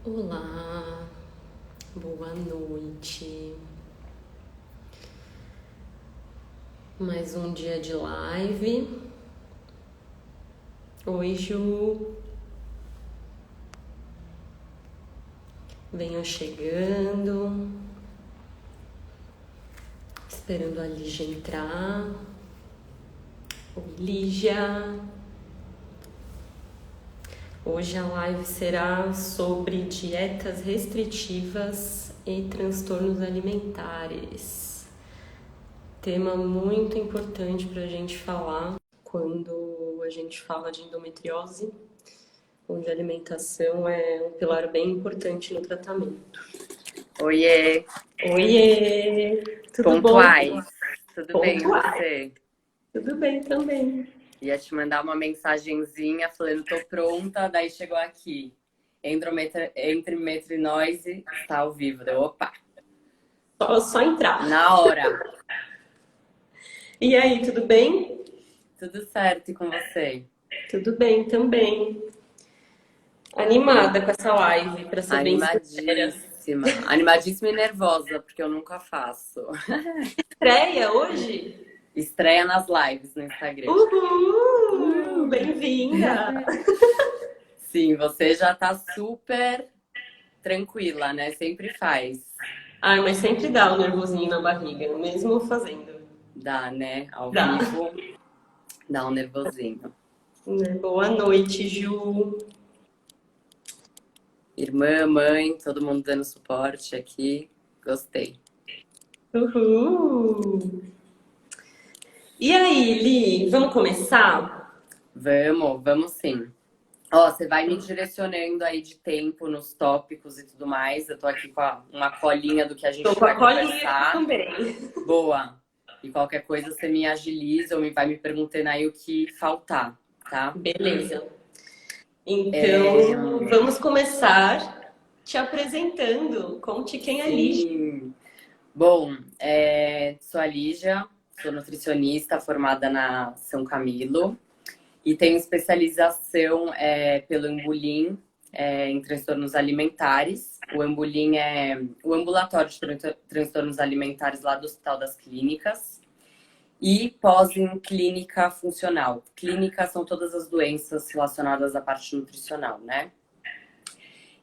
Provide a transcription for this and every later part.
Olá, boa noite. Mais um dia de live. Oi, Ju. Venham chegando. Esperando a Lígia entrar. Oi, Lígia. Hoje a live será sobre dietas restritivas e transtornos alimentares. Tema muito importante para a gente falar quando a gente fala de endometriose, onde a alimentação é um pilar bem importante no tratamento. Oiê, Oiê! Tudo bom? pontuais. Tudo bem, e Pontuais. você? Tudo bem também. Ia te mandar uma mensagenzinha falando tô pronta, daí chegou aqui. Endometriose está ao vivo. Deu, opa, Só entrar. na hora. E aí, tudo bem? Tudo certo e com você? Tudo bem também. Animada com essa live, para ser bem sincera. Animadíssima. Animadíssima e nervosa, porque eu nunca faço. Estreia hoje? Estreia nas lives no Instagram. Uhul! Bem-vinda! Sim, você já tá super tranquila, né? Sempre faz. Ai, mas sempre dá o nervosinho na barriga, mesmo fazendo. Dá, né? Ao Dá. vivo, dá um nervosinho. Boa noite, Ju. Irmã, mãe, todo mundo dando suporte aqui. Gostei. Uhul! E aí, Li, vamos começar? Vamos sim. Ó, você vai me direcionando aí de tempo nos tópicos e tudo mais. Eu tô aqui com uma colinha do que a gente Tô com a vai colinha aqui conversar. também. Boa. E qualquer coisa você me agiliza ou vai me perguntando aí o que faltar, tá? Beleza. Então, vamos começar te apresentando. Conte quem é Lígia. Sim. Bom, sou a Lígia, sou nutricionista formada na São Camilo. E tenho especialização pelo Ambulim em transtornos alimentares. O Ambulim é o ambulatório de transtornos alimentares lá do Hospital das Clínicas. E pós em clínica funcional. Clínica são todas as doenças relacionadas à parte nutricional, né?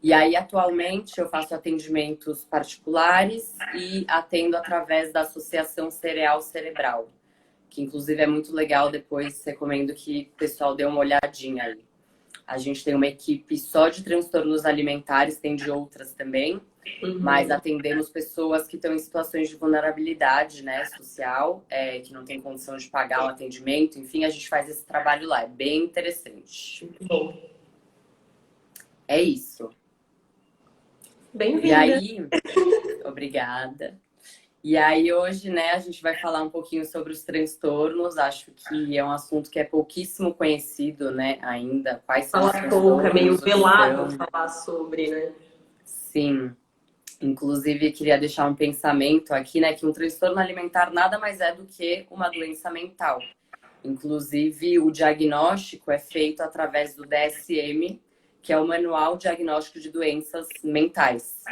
E aí, atualmente, eu faço atendimentos particulares e atendo através da Associação Cereal Cerebral, que inclusive é muito legal, depois recomendo que o pessoal dê uma olhadinha aí. A gente tem uma equipe só de transtornos alimentares, tem de outras também, mas atendemos pessoas que estão em situações de vulnerabilidade, né, social, que não tem condição de pagar o atendimento, enfim, a gente faz esse trabalho lá, é bem interessante. Bom, É isso. E bem-vinda. aí, obrigada. E aí hoje, né, a gente vai falar um pouquinho sobre os transtornos. Acho que é um assunto que é pouquíssimo conhecido, né, ainda. Quais são os Fala pouco, é meio transtornos, o que velado são. falar sobre, né? Sim. Inclusive, queria deixar um pensamento aqui, né, que um transtorno alimentar nada mais é do que uma doença mental. Inclusive, o diagnóstico é feito através do DSM, que é o Manual Diagnóstico de Doenças Mentais.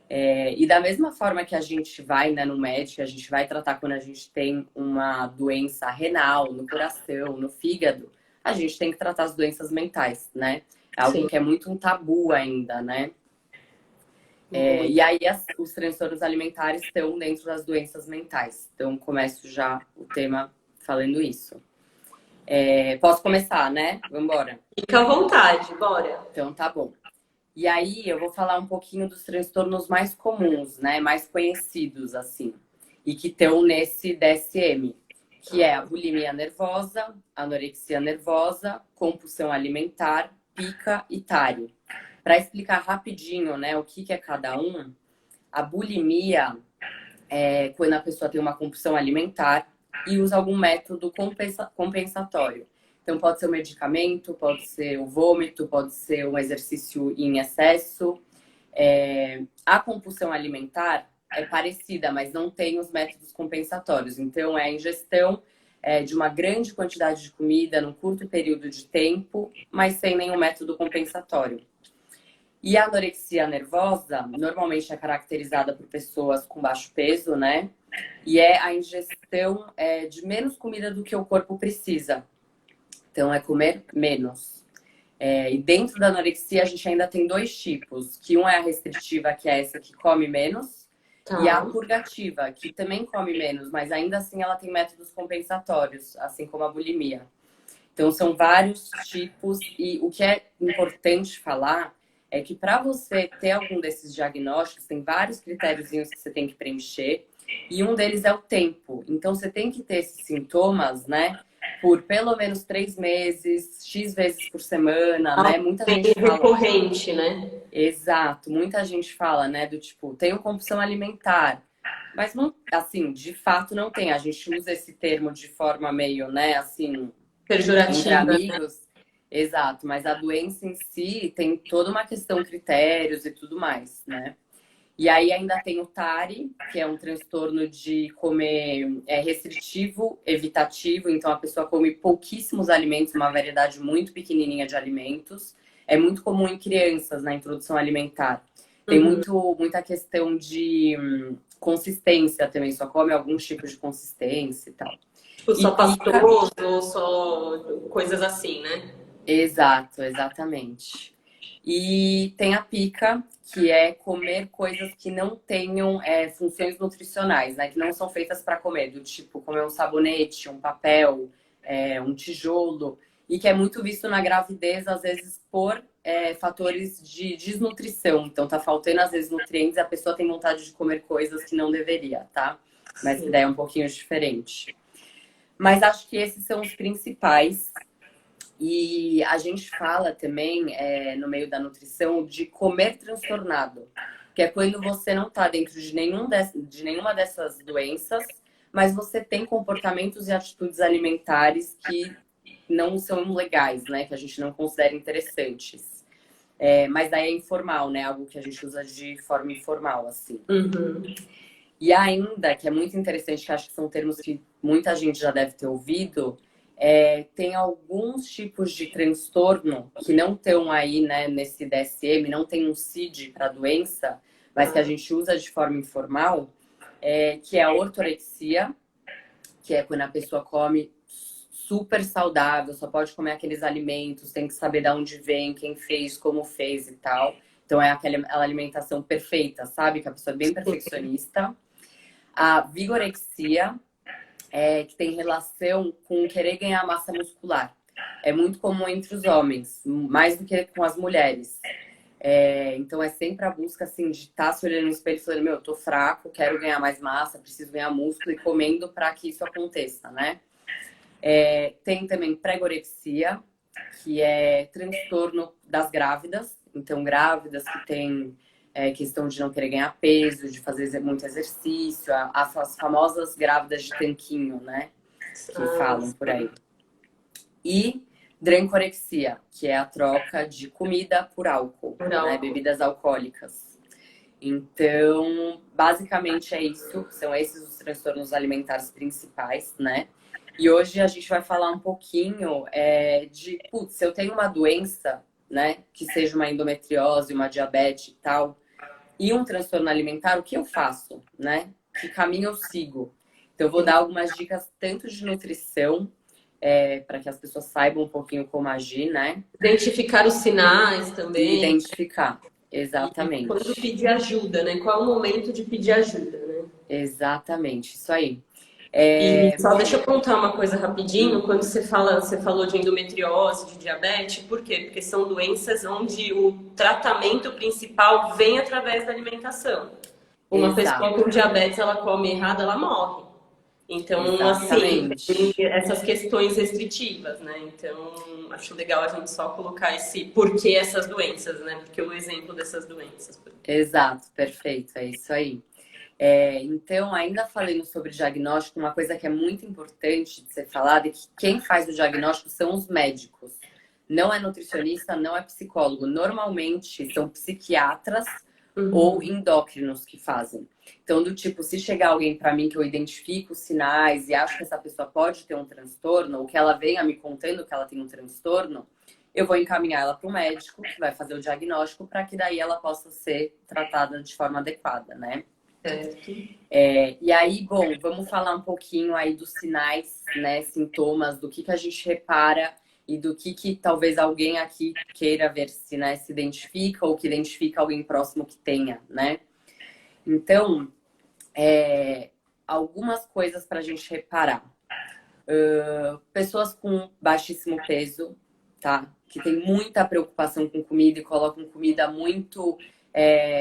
E da mesma forma que a gente vai, né, no médico, a gente vai tratar quando a gente tem uma doença renal, no coração, no fígado, a gente tem que tratar as doenças mentais, né? É algo Sim. que é muito um tabu ainda, né? E aí os transtornos alimentares estão dentro das doenças mentais. Então, começo já o tema falando isso. Posso começar, né? Vamos embora. Fica à vontade, bora. Então, tá bom. E aí, eu vou falar um pouquinho dos transtornos mais comuns, né? Mais conhecidos, assim. E que estão nesse DSM, que é a bulimia nervosa, anorexia nervosa, compulsão alimentar, pica e tário. Para explicar rapidinho, né, o que é cada um, a bulimia é quando a pessoa tem uma compulsão alimentar e usa algum método compensatório. Então, pode ser um medicamento, pode ser o vômito, pode ser um exercício em excesso. A compulsão alimentar é parecida, mas não tem os métodos compensatórios. Então, é a ingestão de uma grande quantidade de comida num curto período de tempo, mas sem nenhum método compensatório. E a anorexia nervosa normalmente é caracterizada por pessoas com baixo peso, né? E é a ingestão de menos comida do que o corpo precisa. Então, é comer menos. E dentro da anorexia, a gente ainda tem dois tipos. Que um é a restritiva, que é essa que come menos. E a Tá. purgativa, que também come menos, mas ainda assim ela tem métodos compensatórios, assim como a bulimia. Então, são vários tipos. E o que é importante falar é que para você ter algum desses diagnósticos, tem vários critériozinhos que você tem que preencher. E um deles é o tempo. Então, você tem que ter esses sintomas, né? Por pelo menos 3 meses, X vezes por semana, né? Algo Muita bem gente fala. recorrente, né? Exato, muita gente fala, né? Do tipo, tenho compulsão alimentar. Mas não, assim, de fato não tem. A gente usa esse termo de forma meio, né, assim, entre Pejorativa. amigos. Exato, mas a doença em si tem toda uma questão, critérios e tudo mais, né? E aí ainda tem o TARI, que é um transtorno de comer restritivo, evitativo. Então a pessoa come pouquíssimos alimentos, uma variedade muito pequenininha de alimentos. É muito comum em crianças na introdução alimentar. Tem Uhum. muita questão de consistência também, só come alguns tipos de consistência e tal. Tipo, E só pica, pastoso, ou só coisas assim, né? exato, exatamente. E tem a pica, que é comer coisas que não tenham funções nutricionais, né? Que não são feitas para comer, do tipo comer um sabonete, um papel, um tijolo, e que é muito visto na gravidez, às vezes, por fatores de desnutrição. Então, tá faltando, às vezes, nutrientes, a pessoa tem vontade de comer coisas que não deveria, tá? Mas que Sim. daí é um pouquinho diferente. Mas acho que esses são os principais. E a gente fala também, no meio da nutrição, de comer transtornado, que é quando você não está dentro de nenhuma dessas doenças, mas você tem comportamentos e atitudes alimentares que não são legais, né? Que a gente não considera interessantes. Mas daí é informal, né? Algo que a gente usa de forma informal, assim. Uhum. E ainda, que é muito interessante, que acho que são termos que muita gente já deve ter ouvido, tem alguns tipos de transtorno que não estão aí, né, nesse DSM, não tem um CID para a doença, mas que a Tá. gente usa de forma informal, que é a ortorexia, que é quando a pessoa come super saudável, só pode comer aqueles alimentos, tem que saber de onde vem, quem fez, como fez e tal. Então é aquela alimentação perfeita, sabe? Que a pessoa é bem perfeccionista. A vigorexia, que tem relação com querer ganhar massa muscular. É muito comum entre os homens, mais do que com as mulheres. Então é sempre a busca assim, de estar se olhando no espelho e falando, meu, eu tô fraco, quero ganhar mais massa, preciso ganhar músculo e comendo para que isso aconteça, né? Tem também pregorexia, que é transtorno das grávidas. Então, grávidas que têm questão de não querer ganhar peso, de fazer muito exercício, as famosas grávidas de tanquinho, né? Que Ah, falam por aí. E drancorexia, que é a troca de comida por álcool, por né? álcool. Bebidas alcoólicas. Então, basicamente é isso. São esses os transtornos alimentares principais, né? E hoje a gente vai falar um pouquinho de, putz, se eu tenho uma doença, né? Que seja uma endometriose, uma diabetes e tal, e um transtorno alimentar, o que eu faço, né? Que caminho eu sigo? Então, eu vou dar algumas dicas tanto de nutrição, para que as pessoas saibam um pouquinho como agir, né? Identificar os sinais E também. identificar. E quando Exatamente. pedir ajuda, né? Qual é o momento de pedir ajuda, né? Exatamente. Isso aí. E só Bom, deixa eu contar uma coisa rapidinho. hum, Quando você falou de endometriose, de diabetes, por quê? Porque são doenças onde o tratamento principal vem através da alimentação. Uma pessoa com exato. diabetes, ela come errado, ela morre. Então, assim, tem Exatamente. essas questões restritivas, né? Então, acho legal a gente só colocar esse porquê essas doenças, né? Porque o exemplo dessas doenças. Exato. Perfeito. É isso aí. Então, ainda falando sobre diagnóstico, uma coisa que é muito importante de ser falada é que quem faz o diagnóstico são os médicos. Não é nutricionista, não é psicólogo. Normalmente são psiquiatras ou Uhum. endócrinos que fazem. Então, do tipo, se chegar alguém para mim que eu identifico os sinais e acho que essa pessoa pode ter um transtorno, ou que ela venha me contando que ela tem um transtorno, eu vou encaminhar ela para o médico, que vai fazer o diagnóstico, para que daí ela possa ser tratada de forma adequada, né? Certo. E aí, bom, vamos falar um pouquinho aí dos sinais, né, sintomas, do que a gente repara e do que talvez alguém aqui queira ver se, né, se identifica ou que identifica alguém próximo que tenha, né? Então, algumas coisas para a gente reparar. Pessoas com baixíssimo peso, tá? Que tem muita preocupação com comida e colocam comida muito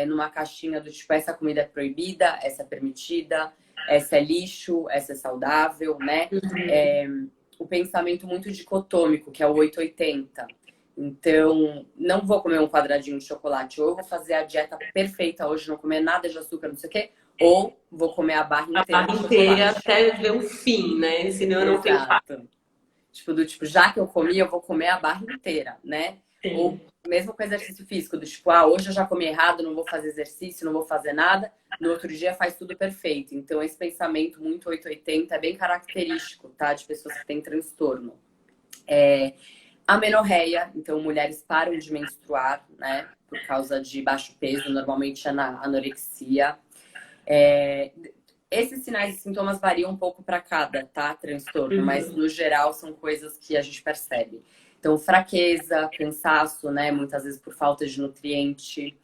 numa caixinha do tipo, essa comida é proibida, essa é permitida, essa é lixo, essa é saudável, né? O pensamento muito dicotômico, que é o 880. Então, não vou comer um quadradinho de chocolate, ou eu vou fazer a dieta perfeita hoje, não comer nada de açúcar, não sei o quê, ou vou comer a barra A inteira barra de inteira chocolate. até ver o fim, né? Senão eu não tenho paz. Exato. Tipo, do tipo, já que eu comi, eu vou comer a barra inteira, né? Ou Sim. mesmo com exercício físico, do tipo, hoje eu já comi errado, não vou fazer exercício, não vou fazer nada. No outro dia faz tudo perfeito. Então, esse pensamento muito 880 é bem característico, tá? De pessoas que têm transtorno. Amenorreia, então mulheres param de menstruar, né? Por causa de baixo peso, normalmente é na anorexia. Esses sinais e sintomas variam um pouco para cada, tá? Transtorno, mas no geral são coisas que a gente percebe. Então, fraqueza, cansaço, né? Muitas vezes por falta de nutriente,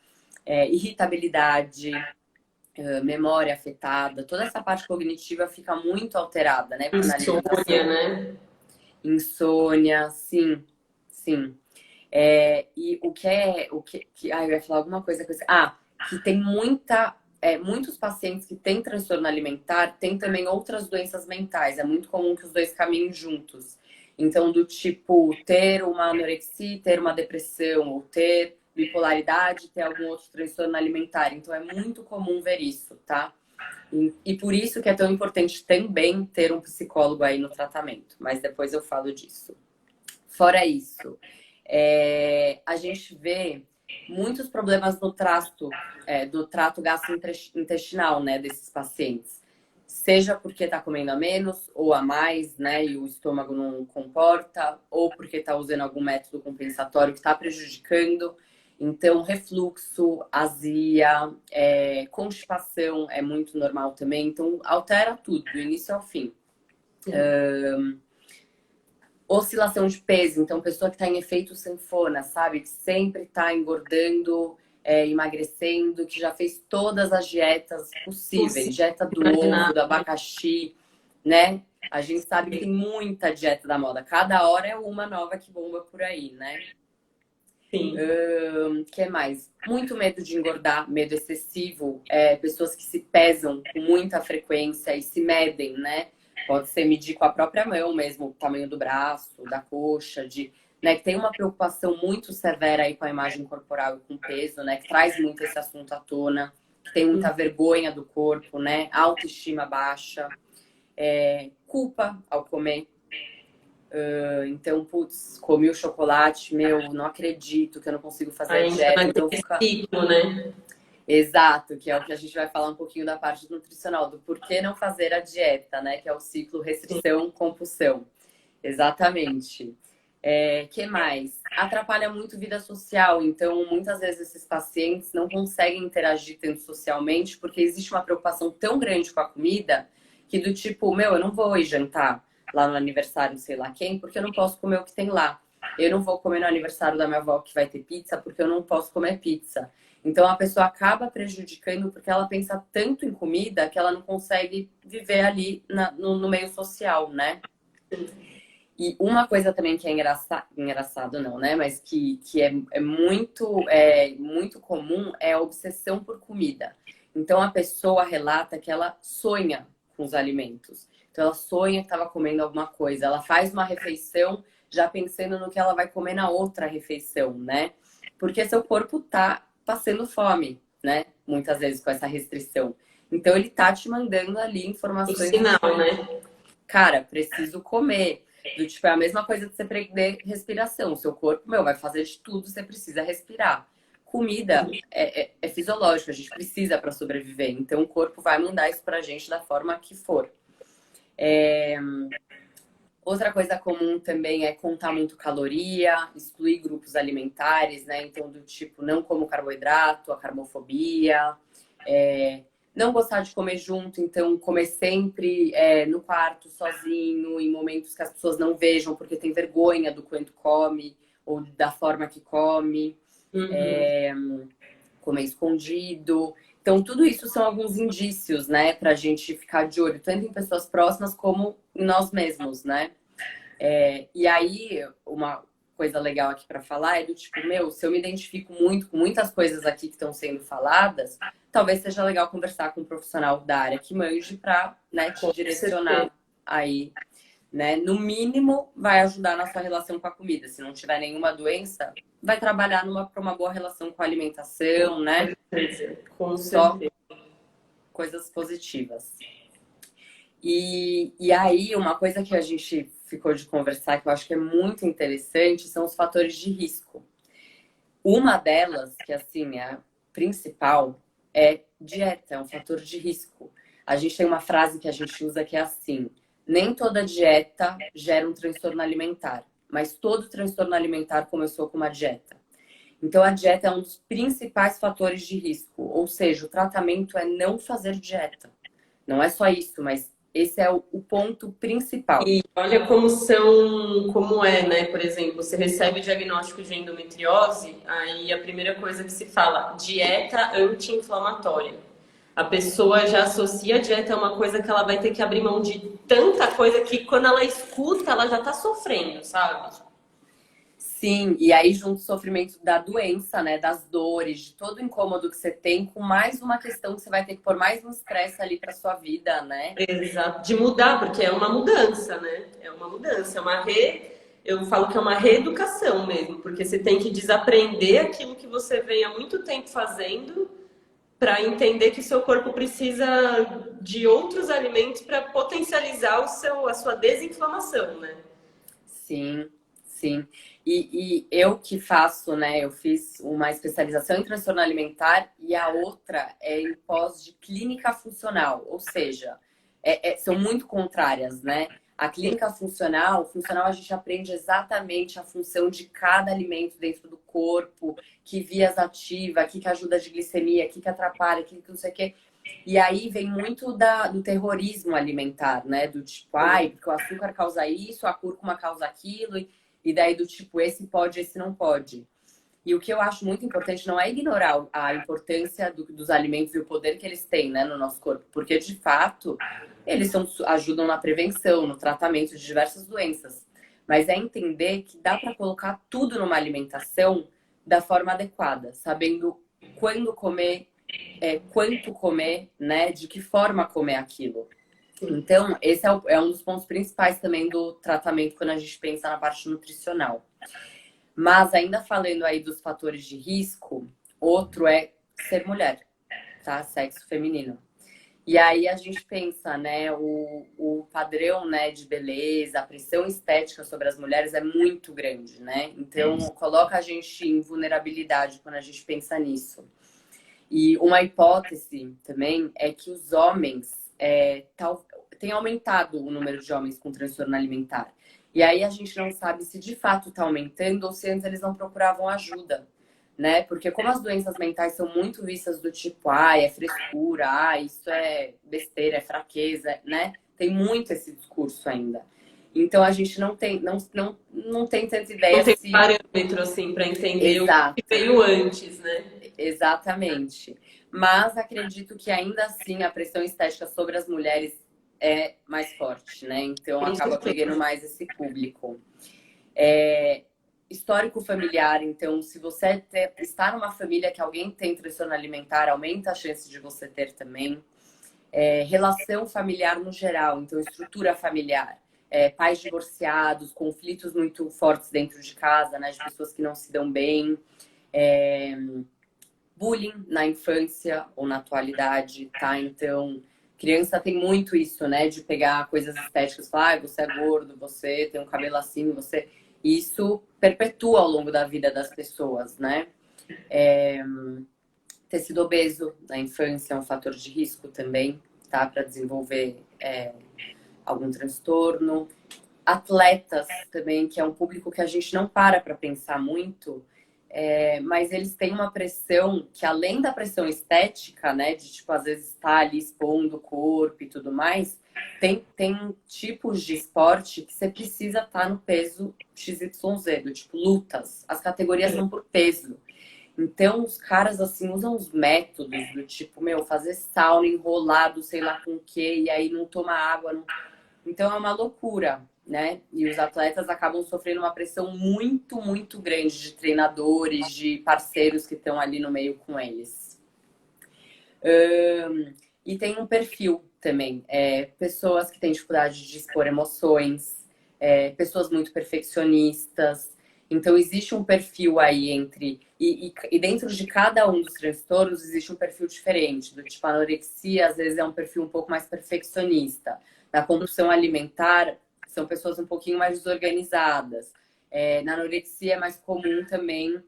irritabilidade, memória afetada, toda essa parte cognitiva fica muito alterada, né? Na Insônia, alimentação. né? Insônia, sim, sim. E eu ia falar alguma coisa com isso. Que tem muitos pacientes que têm transtorno alimentar têm também outras doenças mentais. É muito comum que os dois caminhem juntos. Então, do tipo, ter uma anorexia, ter uma depressão, ou ter bipolaridade, ter algum outro transtorno alimentar. Então, é muito comum ver isso, tá? E por isso que é tão importante também ter um psicólogo aí no tratamento. Mas depois eu falo disso. Fora isso, a gente vê muitos problemas no do trato gastrointestinal, né, desses pacientes. Seja porque está comendo a menos ou a mais, né, e o estômago não comporta, ou porque está usando algum método compensatório que está prejudicando. Então, refluxo, azia, constipação é muito normal também. Então, altera tudo, do início ao fim. Oscilação de peso, então pessoa que está em efeito sanfona, sabe? Que sempre está engordando, emagrecendo, que já fez todas as dietas possíveis. Dieta do ovo, do abacaxi, né? A gente sabe que tem muita dieta da moda. Cada hora é uma nova que bomba por aí, né? Sim. Que mais? Muito medo de engordar, medo excessivo. Pessoas que se pesam com muita frequência e se medem, né? Pode ser medir com a própria mão mesmo, o tamanho do braço, da coxa, né, que tem uma preocupação muito severa aí com a imagem corporal e com o peso, né? Que traz muito esse assunto à tona, que tem muita vergonha do corpo, né? Autoestima baixa, culpa ao comer. Então, putz, comi o chocolate, não acredito que eu não consigo fazer a dieta. Então fica ciclo, né? Exato, que é o que a gente vai falar um pouquinho da parte nutricional, do porquê não fazer a dieta, né? Que é o ciclo restrição-compulsão. Exatamente. Que mais? Atrapalha muito vida social, então muitas vezes esses pacientes não conseguem interagir tanto socialmente porque existe uma preocupação tão grande com a comida que do tipo, eu não vou ir jantar lá no aniversário, sei lá quem, porque eu não posso comer o que tem lá. Eu não vou comer no aniversário da minha avó que vai ter pizza porque eu não posso comer pizza. Então a pessoa acaba prejudicando porque ela pensa tanto em comida que ela não consegue viver ali no meio social, né? E uma coisa também que é engraçado não, né? Mas que muito comum é a obsessão por comida. Então a pessoa relata que ela sonha com os alimentos. Então ela sonha que estava comendo alguma coisa. Ela faz uma refeição já pensando no que ela vai comer na outra refeição, né? Porque seu corpo tá passando fome, né? Muitas vezes com essa restrição. Então ele tá te mandando ali informações. O sinal, né? Cara, preciso comer. Do tipo, é a mesma coisa de você prender respiração. O seu corpo, vai fazer de tudo, você precisa respirar. Comida é fisiológico, a gente precisa para sobreviver. Então o corpo vai mandar isso pra gente da forma que for. Outra coisa comum também é contar muito caloria, excluir grupos alimentares, né? Então, do tipo, não como carboidrato, a carbofobia, não gostar de comer junto, então comer sempre no quarto, sozinho, em momentos que as pessoas não vejam, porque tem vergonha do quanto come ou da forma que come, comer escondido. Então, tudo isso são alguns indícios, né, pra gente ficar de olho, tanto em pessoas próximas como em nós mesmos, né? E aí, uma coisa legal aqui para falar é do tipo, meu, se eu me identifico muito com muitas coisas aqui que estão sendo faladas, talvez seja legal conversar com um profissional da área que manje para, né, te Com certeza. direcionar aí, né? No mínimo, vai ajudar na sua relação com a comida. Se não tiver nenhuma doença, vai trabalhar para uma boa relação com a alimentação, né? Com Só certeza. coisas positivas. E aí, uma coisa que a gente ficou de conversar, que eu acho que é muito interessante, são os fatores de risco. Uma delas, que assim, é a principal, é dieta, é um fator de risco. A gente tem uma frase que a gente usa que é assim: nem toda dieta gera um transtorno alimentar, mas todo transtorno alimentar começou com uma dieta. Então, a dieta é um dos principais fatores de risco, ou seja, o tratamento é não fazer dieta. Não é só isso, mas esse é o ponto principal. E olha como são, como é, né? Por exemplo, você recebe o diagnóstico de endometriose, aí a primeira coisa que se fala, dieta anti-inflamatória. A pessoa já associa a dieta a uma coisa que ela vai ter que abrir mão de tanta coisa que quando ela escuta, ela já tá sofrendo, sabe? Sim, e aí junto o sofrimento da doença, né, das dores, de todo o incômodo que você tem, com mais uma questão que você vai ter que pôr mais um estresse ali para sua vida, né? Exato. De mudar, porque é uma mudança, né? É uma mudança, é uma eu falo que é uma reeducação mesmo, porque você tem que desaprender aquilo que você vem há muito tempo fazendo para entender que o seu corpo precisa de outros alimentos para potencializar a sua desinflamação, né? Sim, sim. E eu que faço, né? Eu fiz uma especialização em transtorno alimentar e a outra é em pós de clínica funcional, ou seja, são muito contrárias, né? A clínica funcional a gente aprende exatamente a função de cada alimento dentro do corpo, que vias ativa, o que ajuda de glicemia, o que atrapalha, o que não sei o quê. E aí vem muito do terrorismo alimentar, né? Do tipo, ai, porque o açúcar causa isso, a cúrcuma causa aquilo, e daí do tipo, esse pode, esse não pode. E o que eu acho muito importante não é ignorar a importância dos alimentos e o poder que eles têm, né, no nosso corpo, porque de fato eles ajudam na prevenção, no tratamento de diversas doenças. Mas é entender que dá para colocar tudo numa alimentação da forma adequada, sabendo quando comer, quanto comer, né? De que forma comer aquilo. Então, esse é um dos pontos principais também do tratamento quando a gente pensa na parte nutricional. Mas ainda falando aí dos fatores de risco, outro é ser mulher, tá? Sexo feminino. E aí a gente pensa, né, o padrão, né, de beleza, a pressão estética sobre as mulheres é muito grande, né? Então, coloca a gente em vulnerabilidade quando a gente pensa nisso. E uma hipótese também é que os homens têm aumentado o número de homens com transtorno alimentar. E aí a gente não sabe se de fato está aumentando ou se antes eles não procuravam ajuda, né? Porque como as doenças mentais são muito vistas do tipo, é frescura, isso é besteira, é fraqueza, né? Tem muito esse discurso ainda. Então a gente não tem tanta Não ideia tem se... parâmetro assim para entender o que Exato. veio antes, né? Exatamente. Mas acredito que ainda assim a pressão estética sobre as mulheres é mais forte, né? Então Com acaba certeza. pegando mais esse público. Histórico familiar, então, se você está numa família que alguém tem transtorno alimentar, aumenta a chance de você ter também. Relação familiar no geral, então estrutura familiar. Pais divorciados, conflitos muito fortes dentro de casa, né? De pessoas que não se dão bem. Bullying na infância ou na atualidade, tá? Então, criança tem muito isso, né? De pegar coisas estéticas, falar, você é gordo, você tem um cabelo assim, você... Isso perpetua ao longo da vida das pessoas, né? Ter sido obeso na infância é um fator de risco também, tá? Para desenvolver algum transtorno. atletas também, que é um público que a gente não para pensar muito, mas eles têm uma pressão que, além da pressão estética, né, de tipo, às vezes estar ali expondo o corpo e tudo mais, tem tipos de esporte que você precisa estar no peso XYZ, do tipo lutas. As categorias são por peso. Então, os caras, assim, usam os métodos do tipo, meu, fazer sauna enrolado, sei lá com o quê, e aí não toma água. Não... Então, é uma loucura, né? E os atletas acabam sofrendo uma pressão muito, muito grande de treinadores, de parceiros que estão ali no meio com eles. E tem um perfil também. Pessoas que têm dificuldade de expor emoções, pessoas muito perfeccionistas. Então, existe um perfil aí entre... E dentro de cada um dos transtornos, existe um perfil diferente. Do tipo, a anorexia, às vezes, é um perfil um pouco mais perfeccionista. Na compulsão alimentar, são pessoas um pouquinho mais desorganizadas. Na anorexia, é mais comum também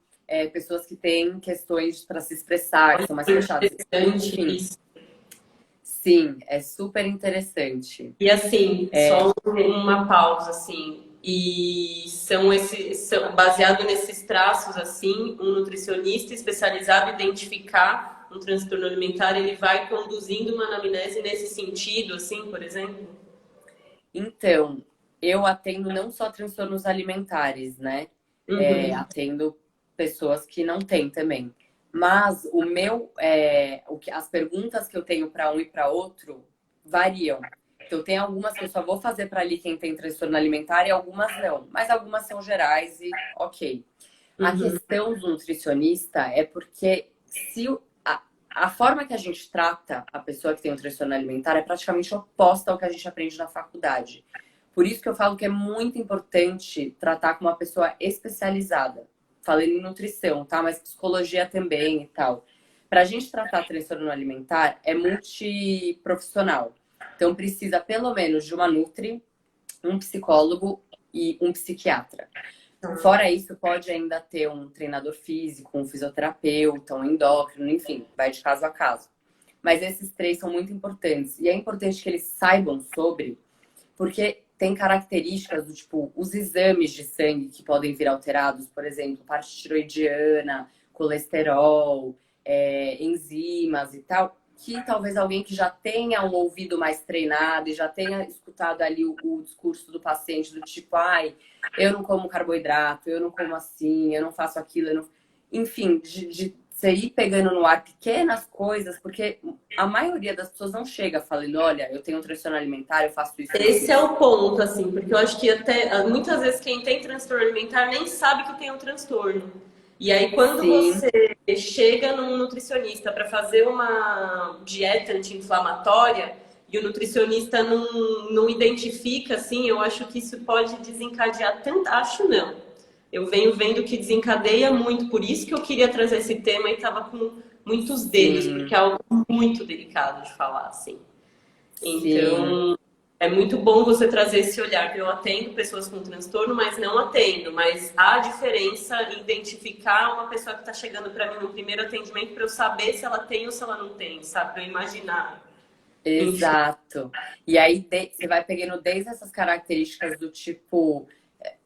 pessoas que têm questões para se expressar, que são mais fechadas. Enfim, sim, é super interessante. E assim, só uma pausa, assim, e são baseado nesses traços, assim, um nutricionista especializado em identificar um transtorno alimentar, ele vai conduzindo uma anamnese nesse sentido, assim, por exemplo? Então, eu atendo não só transtornos alimentares, né? Atendo pessoas que não têm também. Mas as perguntas que eu tenho para um e para outro variam. Então, tem algumas que eu só vou fazer para ali quem tem transtorno alimentar e algumas não. Mas algumas são gerais e ok. A questão do nutricionista é porque a forma que a gente trata a pessoa que tem um transtorno alimentar é praticamente oposta ao que a gente aprende na faculdade. Por isso que eu falo que é muito importante tratar com uma pessoa especializada. Falando em nutrição, tá? Mas psicologia também e tal. Para a gente tratar transtorno alimentar, é multiprofissional. Então, precisa pelo menos de uma nutri, um psicólogo e um psiquiatra. Fora isso, pode ainda ter um treinador físico, um fisioterapeuta, um endócrino, enfim, vai de caso a caso. Mas esses três são muito importantes. E é importante que eles saibam sobre, porque tem características do tipo, os exames de sangue que podem vir alterados, por exemplo, parte tiroidiana, colesterol, enzimas e tal, que talvez alguém que já tenha um ouvido mais treinado e já tenha escutado ali o discurso do paciente do tipo, ai, eu não como carboidrato, eu não como assim, eu não faço aquilo, eu não... Enfim, de você ir pegando no ar pequenas coisas, porque a maioria das pessoas não chega falando, olha, eu tenho um transtorno alimentar, eu faço isso. Esse é o ponto, assim, porque eu acho que até muitas vezes quem tem transtorno alimentar nem sabe que tem um transtorno. E aí, quando você chega num nutricionista para fazer uma dieta anti-inflamatória e o nutricionista não identifica, assim, eu acho que isso pode desencadear tanto. Acho não. Eu venho vendo que desencadeia muito, por isso que eu queria trazer esse tema e estava com muitos dedos, porque é algo muito delicado de falar, assim. Então, é muito bom você trazer esse olhar, que eu atendo pessoas com transtorno, mas não atendo. Mas há diferença em identificar uma pessoa que está chegando para mim no primeiro atendimento para eu saber se ela tem ou se ela não tem, sabe? Para eu imaginar. Exato. E aí você vai pegando desde essas características do tipo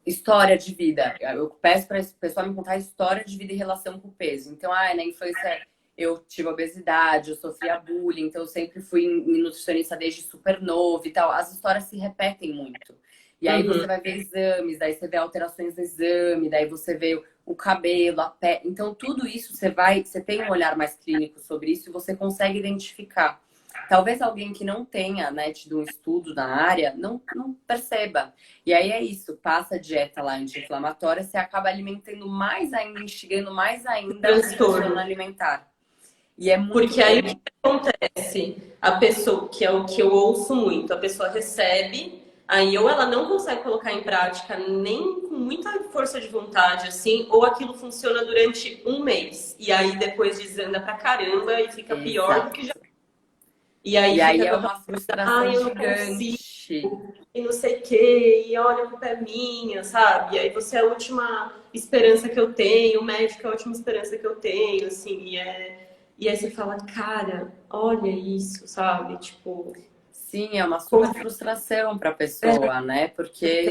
história de vida. Eu peço para esse pessoal me contar a história de vida em relação com o peso. Então, na infância eu tive obesidade, eu sofria bullying, então eu sempre fui nutricionista desde super novo e tal. As histórias se repetem muito. E aí você vai ver exames, daí você vê alterações no exame, daí você vê o cabelo, a pele. Então, tudo isso você tem um olhar mais clínico sobre isso e você consegue identificar. Talvez alguém que não tenha, né, tido um estudo na área não perceba. E aí é isso, passa a dieta lá anti-inflamatória, você acaba alimentando mais ainda, instigando mais ainda o transtorno alimentar. E é muito porque aí o que acontece? A pessoa, que é o que eu ouço muito, a pessoa recebe, aí ou ela não consegue colocar em prática nem com muita força de vontade, assim, ou aquilo funciona durante um mês. E aí depois desanda pra caramba e fica pior do que já. E aí é uma frustração gigante. E não sei o que, e olha, a culpa é minha, sabe? E aí você é a última esperança que eu tenho, o médico é a última esperança que eu tenho, assim, e aí você fala, cara, olha isso, sabe? Tipo... Sim, é uma super frustração para a pessoa, né? Porque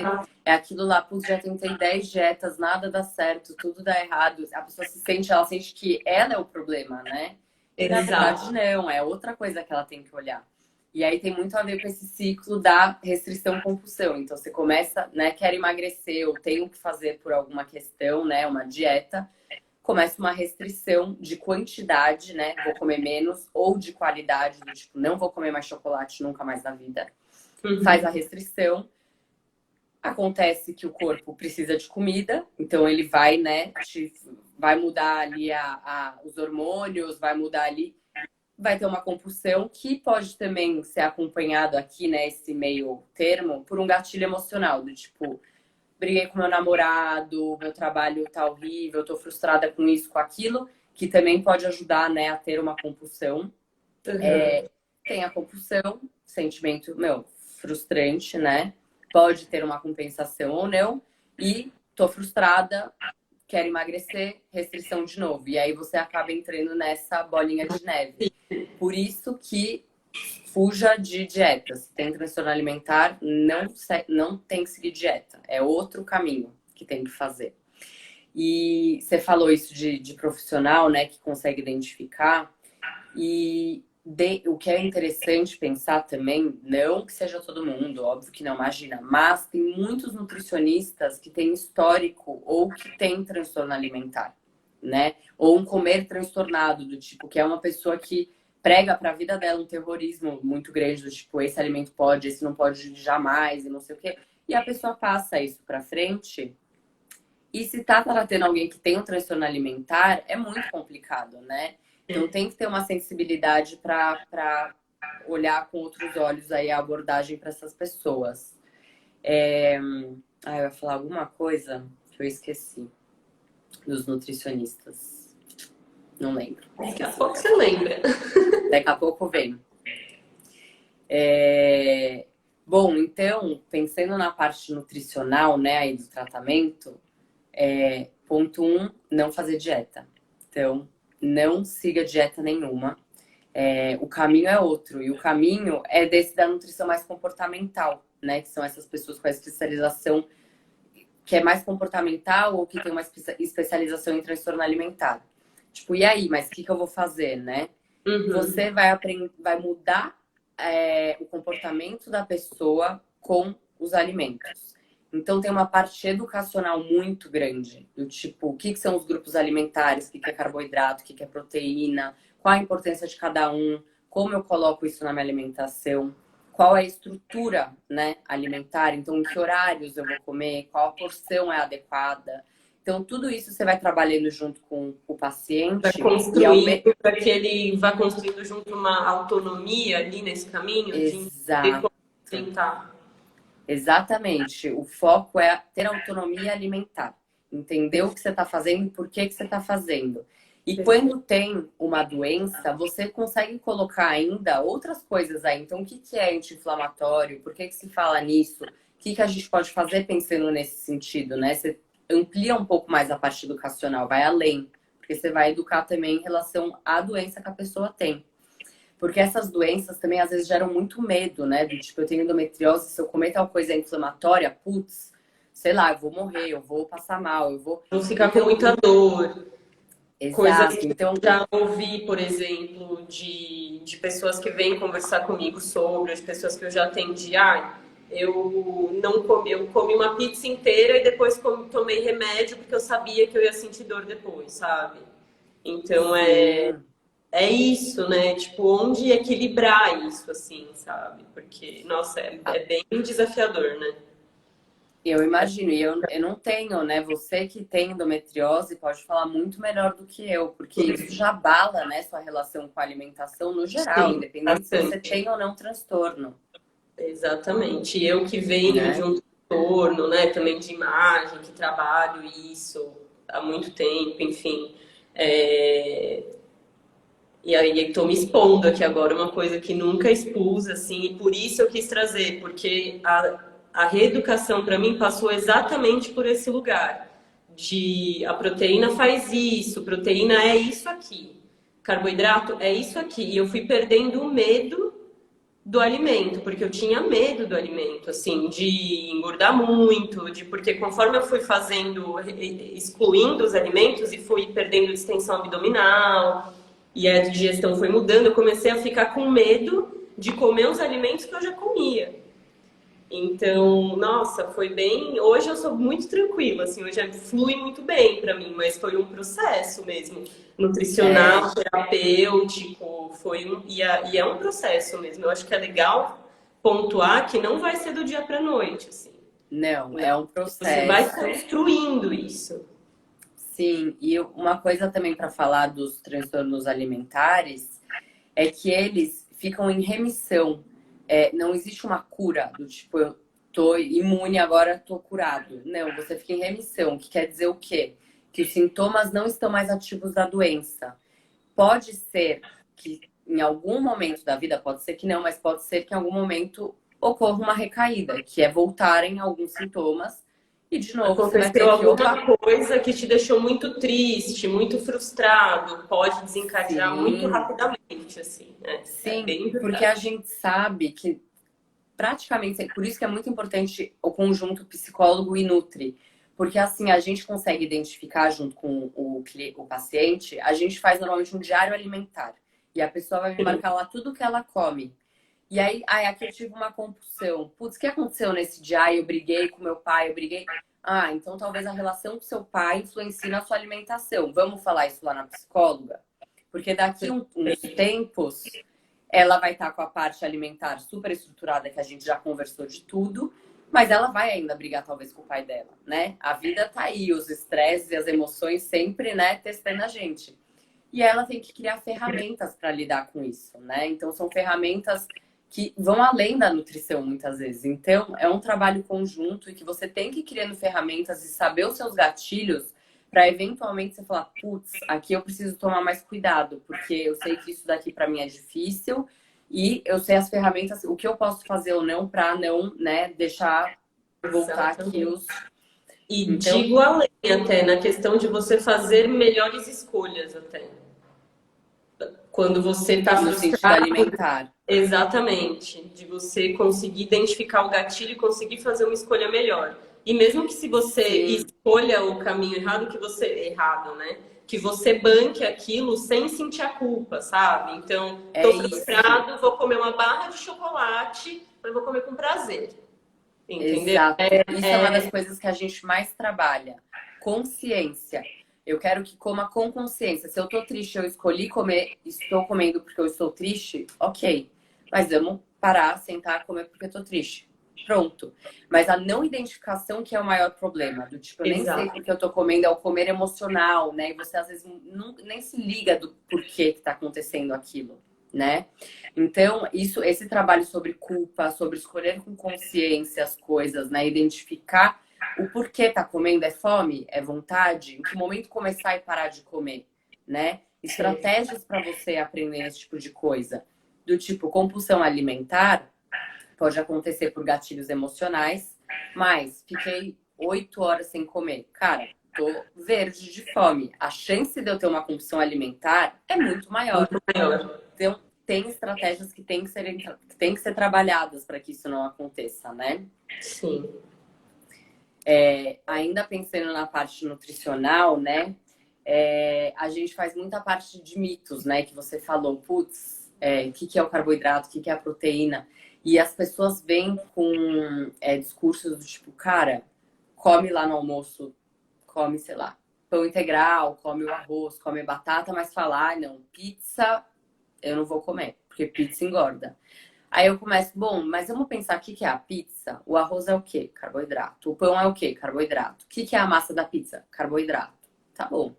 é aquilo lá, putz, já tentei 10 dietas, nada dá certo, tudo dá errado. A pessoa ela sente que ela é o problema, né? E na verdade Exato. não, é outra coisa que ela tem que olhar. E aí tem muito a ver com esse ciclo da restrição-compulsão. Então você começa, né, quer emagrecer ou tem o que fazer por alguma questão, né, uma dieta, começa uma restrição de quantidade, né? Vou comer menos, ou de qualidade, do tipo, não vou comer mais chocolate nunca mais na vida. Faz a restrição. Acontece que o corpo precisa de comida, então ele vai, né? Vai mudar ali os hormônios, vai mudar ali. Vai ter uma compulsão que pode também ser acompanhado aqui, né? Esse meio termo, por um gatilho emocional, do tipo, briguei com meu namorado, meu trabalho tá horrível, tô frustrada com isso, com aquilo, que também pode ajudar, né, a ter uma compulsão. Tem a compulsão, sentimento, frustrante, né? Pode ter uma compensação ou não. E tô frustrada, quero emagrecer, restrição de novo. E aí você acaba entrando nessa bolinha de neve. Por isso que fuja de dieta. Se tem transtorno alimentar, não tem que seguir dieta. É outro caminho que tem que fazer. E você falou isso de profissional, né, que consegue identificar. E o que é interessante pensar também, não que seja todo mundo, óbvio que não, imagina, mas tem muitos nutricionistas que têm histórico ou que têm transtorno alimentar, né? Ou um comer transtornado, do tipo, que é uma pessoa que prega para a vida dela um terrorismo muito grande, do tipo, esse alimento pode, esse não pode jamais, e não sei o quê. E a pessoa passa isso para frente. E se tá tratando alguém que tem um transtorno alimentar, é muito complicado, né? Então tem que ter uma sensibilidade para olhar com outros olhos aí a abordagem para essas pessoas. Eu ia falar alguma coisa que eu esqueci dos nutricionistas. Não lembro. Daqui a pouco você lembra. Daqui a pouco vem. Bom, então, pensando na parte nutricional, né, aí do tratamento, ponto 1, não fazer dieta. Então, não siga dieta nenhuma. O caminho é outro. E o caminho é desse da nutrição mais comportamental, né? Que são essas pessoas com a especialização que é mais comportamental ou que tem uma especialização em transtorno alimentar. Tipo, e aí? Mas o que eu vou fazer, né? Você vai mudar o comportamento da pessoa com os alimentos. Então tem uma parte educacional muito grande, do tipo, o que são os grupos alimentares, o que é carboidrato, o que é proteína, qual a importância de cada um, como eu coloco isso na minha alimentação, qual é a estrutura, né, alimentar, então em que horários eu vou comer, qual a porção é adequada. Então tudo isso você vai trabalhando junto com o paciente. Vai construindo para que ele vá construindo junto uma autonomia ali nesse caminho. Exato. De tentar. Exatamente. O foco é ter autonomia alimentar. Entender o que você está fazendo e por que você está fazendo. E quando tem uma doença, você consegue colocar ainda outras coisas aí. Então, o que é anti-inflamatório? Por que se fala nisso? O que a gente pode fazer pensando nesse sentido, né? Você amplia um pouco mais a parte educacional, vai além. Porque você vai educar também em relação à doença que a pessoa tem. Porque essas doenças também às vezes geram muito medo, né? Do tipo, eu tenho endometriose, se eu comer tal coisa inflamatória, putz, sei lá, eu vou morrer, eu vou passar mal, eu vou ficar com muita dor. Exato. Coisas que eu já ouvi, por exemplo, de pessoas que vêm conversar comigo sobre, as pessoas que eu já atendi, eu não comi, eu comi uma pizza inteira e depois tomei remédio porque eu sabia que eu ia sentir dor depois, sabe? Então é isso, né? Tipo, onde equilibrar isso, assim, sabe? Porque, nossa, é bem desafiador, né? Eu imagino, e eu não tenho, né? Você que tem endometriose pode falar muito melhor do que eu, porque isso já abala, né, sua relação com a alimentação no geral, independente se você tem ou não transtorno. Exatamente. E eu que venho de um transtorno, né, também de imagem, que trabalho isso há muito tempo, enfim. E aí estou me expondo aqui agora, uma coisa que nunca expus, assim, e por isso eu quis trazer, porque a reeducação para mim passou exatamente por esse lugar de a proteína faz isso, proteína é isso aqui, carboidrato é isso aqui, e eu fui perdendo o medo do alimento, porque eu tinha medo do alimento, assim, de engordar muito, de porque conforme eu fui fazendo, excluindo os alimentos e fui perdendo distensão abdominal e a digestão foi mudando, eu comecei a ficar com medo de comer os alimentos que eu já comia. Então, nossa, foi bem. Hoje eu sou muito tranquila, assim, hoje flui muito bem pra mim, mas foi um processo mesmo, É, nutricional, terapêutico, e é um processo mesmo. Eu acho que é legal pontuar que não vai ser do dia pra noite, assim. não, é um Você vai processo. construindo isso. Sim, e uma coisa também para falar dos transtornos alimentares é que eles ficam em remissão. Não existe uma cura do tipo, eu tô imune, agora tô curado. Não, você fica em remissão, que quer dizer o quê? Que os sintomas não estão mais ativos da doença. Pode ser que em algum momento da vida, pode ser que não, mas pode ser que em algum momento ocorra uma recaída, que é voltarem alguns sintomas e de novo você vai ter Aconteceu que ou alguma coisa que te deixou muito triste, muito frustrado, pode desencadear muito sim, rapidamente, assim, né? É sim, bem porque a verdade. gente sabe que praticamente, por isso que é muito importante o conjunto psicólogo e nutri, porque assim a gente consegue identificar junto com o paciente, a gente faz normalmente um diário alimentar e a pessoa vai me marcar lá tudo que ela come. E aí, aqui eu tive uma compulsão. Putz, o que aconteceu nesse dia? Eu briguei com meu pai, eu briguei. Ah, então talvez a relação com seu pai influencie na sua alimentação. Vamos falar isso lá na psicóloga? Porque daqui uns tempos ela vai estar com a parte alimentar super estruturada, que a gente já conversou de tudo, mas ela vai ainda brigar talvez com o pai dela, né? A vida tá aí, os estresses e as emoções sempre, né, testando a gente. E ela tem que criar ferramentas para lidar com isso, né? Então são ferramentas que vão além da nutrição muitas vezes. Então é um trabalho conjunto e que você tem que ir criando ferramentas e saber os seus gatilhos para eventualmente você falar, putz, aqui eu preciso tomar mais cuidado, porque eu sei que isso daqui para mim é difícil e eu sei as ferramentas, o que eu posso fazer ou não para não, né, deixar voltar aqui Exatamente. os. E Então, digo além até, na questão de você fazer melhores escolhas até. Quando você está no sentido frustrado, alimentar. exatamente, de você conseguir identificar o gatilho e conseguir fazer uma escolha melhor. E mesmo que se você Sim, escolha o caminho errado, que você errado, né? Que você banque aquilo sem sentir a culpa, sabe? Então, é tô isso. frustrado, vou comer uma barra de chocolate, mas vou comer com prazer. Entendeu? Exato. Isso é uma das coisas que a gente mais trabalha. Consciência. Eu quero que coma com consciência. Se eu tô triste, eu escolhi comer, estou comendo porque eu estou triste, ok. Mas vamos parar, sentar, comer porque eu tô triste. Pronto. Mas a não identificação que é o maior problema. Do tipo, eu nem sei Exato. porque eu tô comendo, é o comer emocional, né? E você às vezes nem se liga do porquê que tá acontecendo aquilo, né? Então, esse trabalho sobre culpa, sobre escolher com consciência as coisas, né? Identificar o porquê tá comendo, é fome, é vontade, em que momento começar e parar de comer, né? Sim. Estratégias para você aprender esse tipo de coisa. Do tipo, compulsão alimentar pode acontecer por gatilhos emocionais, mas fiquei 8 horas sem comer. Cara, tô verde de fome. A chance de eu ter uma compulsão alimentar é muito maior. Muito maior. Então, tem estratégias que têm que ser trabalhadas para que isso não aconteça, né? Sim. Ainda pensando na parte nutricional, né? A gente faz muita parte de mitos, né? Que você falou, putz, o que é o carboidrato, o que é a proteína? E as pessoas vêm com discursos do tipo, cara, come lá no almoço, come, sei lá, pão integral, come o arroz, come batata, mas fala, não, pizza eu não vou comer, porque pizza engorda. Aí eu começo, bom, mas vamos pensar o que que é a pizza? O arroz é o quê? Carboidrato. O pão é o quê? Carboidrato. O que que é a massa da pizza? Carboidrato. Tá bom. O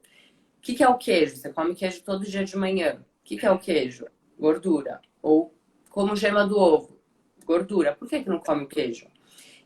que que é o queijo? Você come queijo todo dia de manhã. O que que é o queijo? Gordura. Ou como gema do ovo. Gordura. Por que que não come o queijo?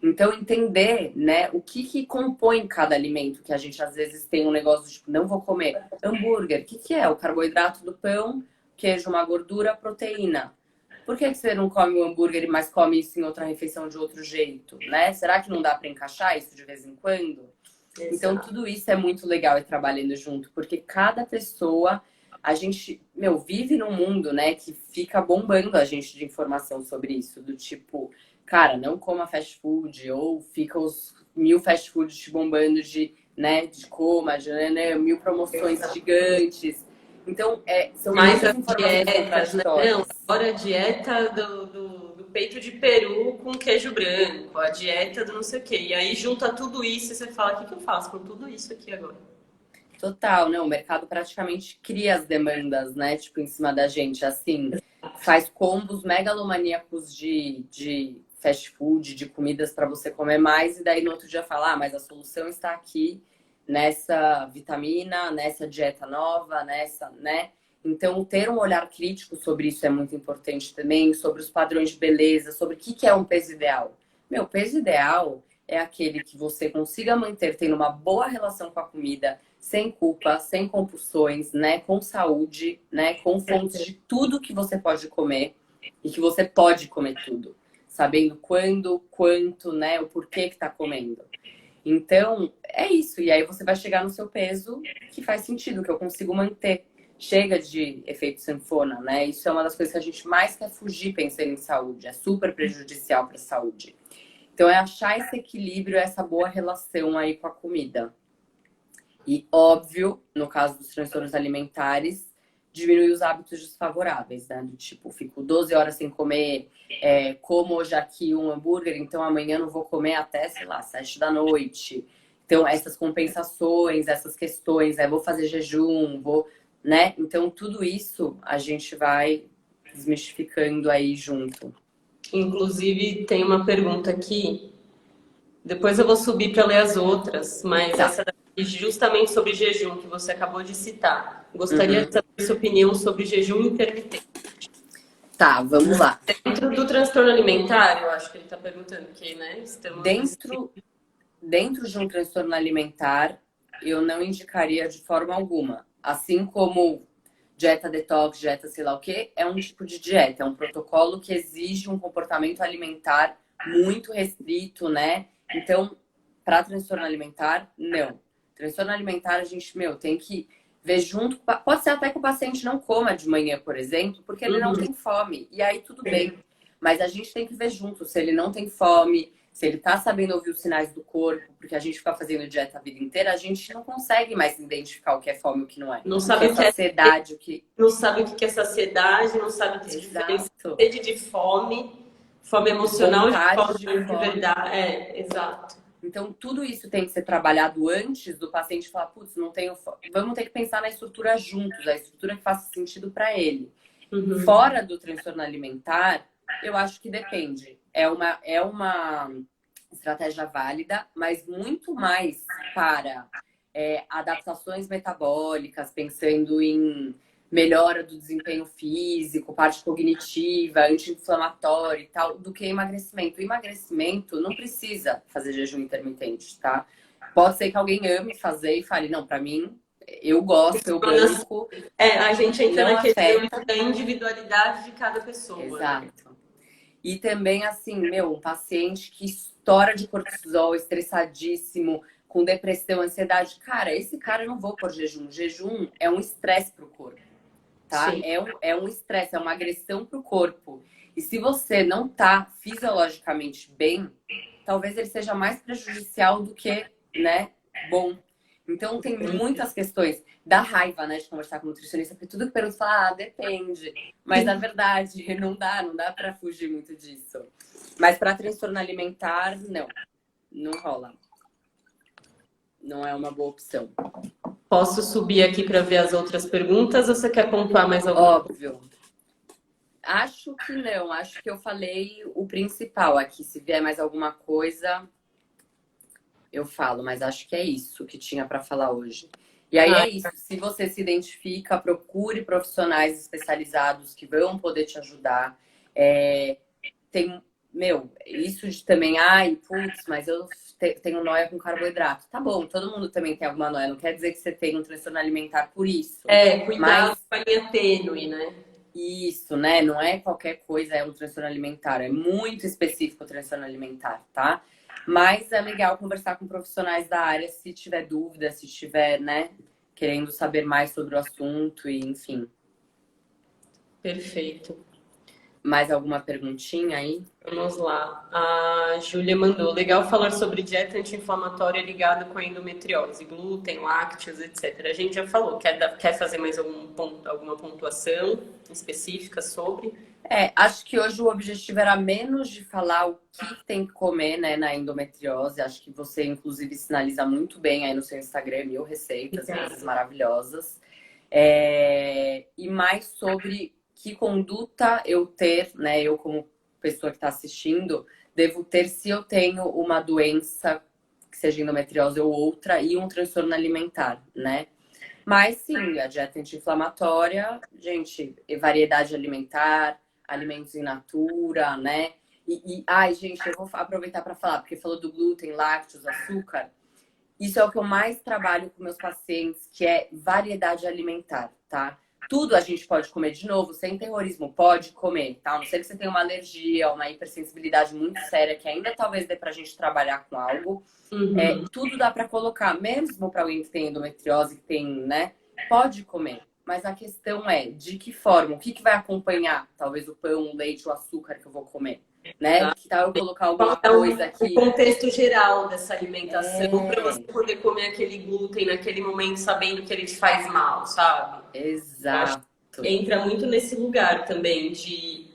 Então, entender, né, o que que compõe cada alimento, que a gente às vezes tem um negócio tipo, não vou comer. Hambúrguer. O que que é? O carboidrato do pão, queijo, uma gordura, proteína. Por que que você não come o hambúrguer, mas come isso em outra refeição de outro jeito, né? Será que não dá para encaixar isso de vez em quando? Então, Exato. tudo isso é muito legal ir trabalhando junto, porque cada pessoa a gente, meu, vive num mundo, né, que fica bombando a gente de informação sobre isso, do tipo, cara, não coma fast food, ou fica os 1000 fast foods te bombando de, né, de coma, de, né, 1000 promoções gigantes. Então, são Mais muitas as informações dietas, né? Não, contraditórias. agora a dieta do peito de peru com queijo branco, a dieta do não sei o quê. E aí junta tudo isso e você fala, o que que eu faço com tudo isso aqui agora? Total, né? O mercado praticamente cria as demandas, né? Tipo, em cima da gente. Assim, faz combos megalomaníacos de fast food, de comidas para você comer mais, e daí no outro dia falar, mas a solução está aqui nessa vitamina, nessa dieta nova, nessa, né? Então, ter um olhar crítico sobre isso é muito importante também, sobre os padrões de beleza, sobre o que é um peso ideal. Meu, peso ideal é aquele que você consiga manter tendo uma boa relação com a comida, sem culpa, sem compulsões, né? Com saúde, né? Com fontes de tudo que você pode comer e que você pode comer tudo, sabendo quando, quanto, né? O porquê que tá comendo. Então, é isso. E aí você vai chegar no seu peso que faz sentido, que eu consigo manter. Chega de efeito sanfona, né? Isso é uma das coisas que a gente mais quer fugir pensando em saúde. É super prejudicial para a saúde. Então, é achar esse equilíbrio, essa boa relação aí com a comida. E, óbvio, no caso dos transtornos alimentares, diminuir os hábitos desfavoráveis, né? Do tipo, fico 12 horas sem comer, como hoje aqui um hambúrguer, então amanhã não vou comer até, sei lá, 7 da noite. Então, essas compensações, essas questões, vou fazer jejum, vou, né? Então, tudo isso a gente vai desmistificando aí junto. Inclusive, tem uma pergunta aqui. Depois eu vou subir para ler as outras, mas Tá. essa daqui, justamente sobre jejum que você acabou de citar. Gostaria Uhum. de saber sua opinião sobre jejum intermitente. Tá, vamos lá. Dentro do transtorno alimentar, eu acho que ele está perguntando que, né? Estamos nesse. Dentro de um transtorno alimentar, eu não indicaria de forma alguma. Assim como dieta detox, dieta sei lá o quê, é um tipo de dieta, é um protocolo que exige um comportamento alimentar muito restrito, né? Então, para transtorno alimentar, não. Transtorno alimentar, a gente, meu, tem que ver junto. Pode ser até que o paciente não coma de manhã, por exemplo, porque ele não tem fome. E aí tudo bem. Mas a gente tem que ver junto se ele não tem fome, se ele tá sabendo ouvir os sinais do corpo, porque a gente fica fazendo dieta a vida inteira, a gente não consegue mais identificar o que é fome e o que não é. Não O que sabe é o que é, saciedade, o que. não sabe o que é saciedade, não sabe diferenciar Exato. sede de fome, fome emocional de Vontade fome de de fome. verdade. É, exato. Então, tudo isso tem que ser trabalhado antes do paciente falar, putz, não tenho fome. Vamos ter que pensar na estrutura juntos, a estrutura que faça sentido para ele. Fora do transtorno alimentar, eu acho que depende. É uma estratégia válida, mas muito mais para adaptações metabólicas, pensando em melhora do desempenho físico, parte cognitiva, anti-inflamatória e tal, do que emagrecimento. O emagrecimento não precisa fazer jejum intermitente, tá? Pode ser que alguém ame fazer e fale, não, para mim, eu gosto, eu banco. A gente entra Não naquele afeta. âmbito da individualidade de cada pessoa. Né? Exato. E também, assim, meu, um paciente que estoura de cortisol, estressadíssimo, com depressão, ansiedade. Cara, esse cara eu não vou por jejum. Jejum é um estresse pro corpo, tá? Sim. É um estresse, é uma agressão pro corpo. E se você não tá fisiologicamente bem, talvez ele seja mais prejudicial do que, né, bom. Então tem muitas questões. Dá raiva, né, de conversar com o nutricionista, porque tudo que pergunta fala, depende. Mas na verdade, não dá para fugir muito disso. Mas para transtorno alimentar, não rola. Não é uma boa opção. Posso subir aqui para ver as outras perguntas ou você quer pontuar mais alguma coisa? Óbvio. Acho que não. Acho que eu falei o principal aqui. Se vier mais alguma coisa, eu falo. Mas acho que é isso que tinha para falar hoje. E aí é isso. Se você se identifica, procure profissionais especializados que vão poder te ajudar. Isso de também, putz, mas eu tenho noia com carboidrato. Tá bom, todo mundo também tem alguma noia. Não quer dizer que você tem um transtorno alimentar por isso. Cuidado com a linha tênue, né? Isso, né? Não é qualquer coisa, é um transtorno alimentar. É muito específico o transtorno alimentar, tá? Mas é legal conversar com profissionais da área se tiver dúvida, se tiver, né? querendo saber mais sobre o assunto e enfim. Perfeito. Mais alguma perguntinha aí? Vamos lá. A Júlia mandou. Legal falar sobre dieta anti-inflamatória ligada com a endometriose, glúten, lácteos, etc. A gente já falou. Quer fazer mais alguma pontuação específica sobre? Acho que hoje o objetivo era menos de falar o que tem que comer, né, na endometriose. Acho que você, inclusive, sinaliza muito bem aí no seu Instagram, mil receitas, coisas maravilhosas. E mais sobre que conduta eu ter, né, eu como pessoa que está assistindo, devo ter se eu tenho uma doença, que seja endometriose ou outra, e um transtorno alimentar, né? Mas sim, a dieta anti-inflamatória, gente, variedade alimentar, alimentos in natura, né? Ai, gente, eu vou aproveitar para falar, porque falou do glúten, lácteos, açúcar. Isso é o que eu mais trabalho com meus pacientes, que é variedade alimentar, tá? Tudo a gente pode comer de novo, sem terrorismo, pode comer, tá? A não ser que você tenha uma alergia, uma hipersensibilidade muito séria, que ainda talvez dê pra gente trabalhar com algo. Tudo dá pra colocar, mesmo pra alguém que tem endometriose, que tem, né? Pode comer. Mas a questão é, de que forma? O que vai acompanhar? Talvez o pão, o leite, o açúcar que eu vou comer, né? Que tal eu colocar alguma coisa aqui? O contexto geral dessa alimentação para você poder comer aquele glúten naquele momento sabendo que ele te faz mal, sabe? Exato. Entra muito nesse lugar também de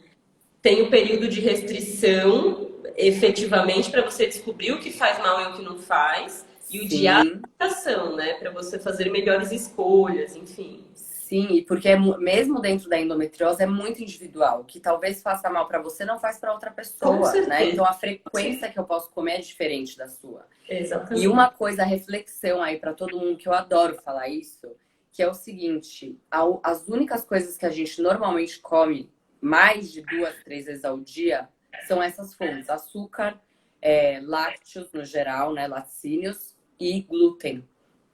tem o período de restrição efetivamente para você descobrir o que faz mal e o que não faz e o de adaptação, né, para você fazer melhores escolhas, enfim. Sim, e porque mesmo dentro da endometriose é muito individual. O que talvez faça mal para você não faz para outra pessoa, né? Então a frequência que eu posso comer é diferente da sua. Exatamente. E uma coisa, reflexão aí para todo mundo, que eu adoro falar isso, que é o seguinte: as únicas coisas que a gente normalmente come mais de 2, 3 vezes ao dia são essas fontes: açúcar, lácteos no geral, né? Laticínios e glúten,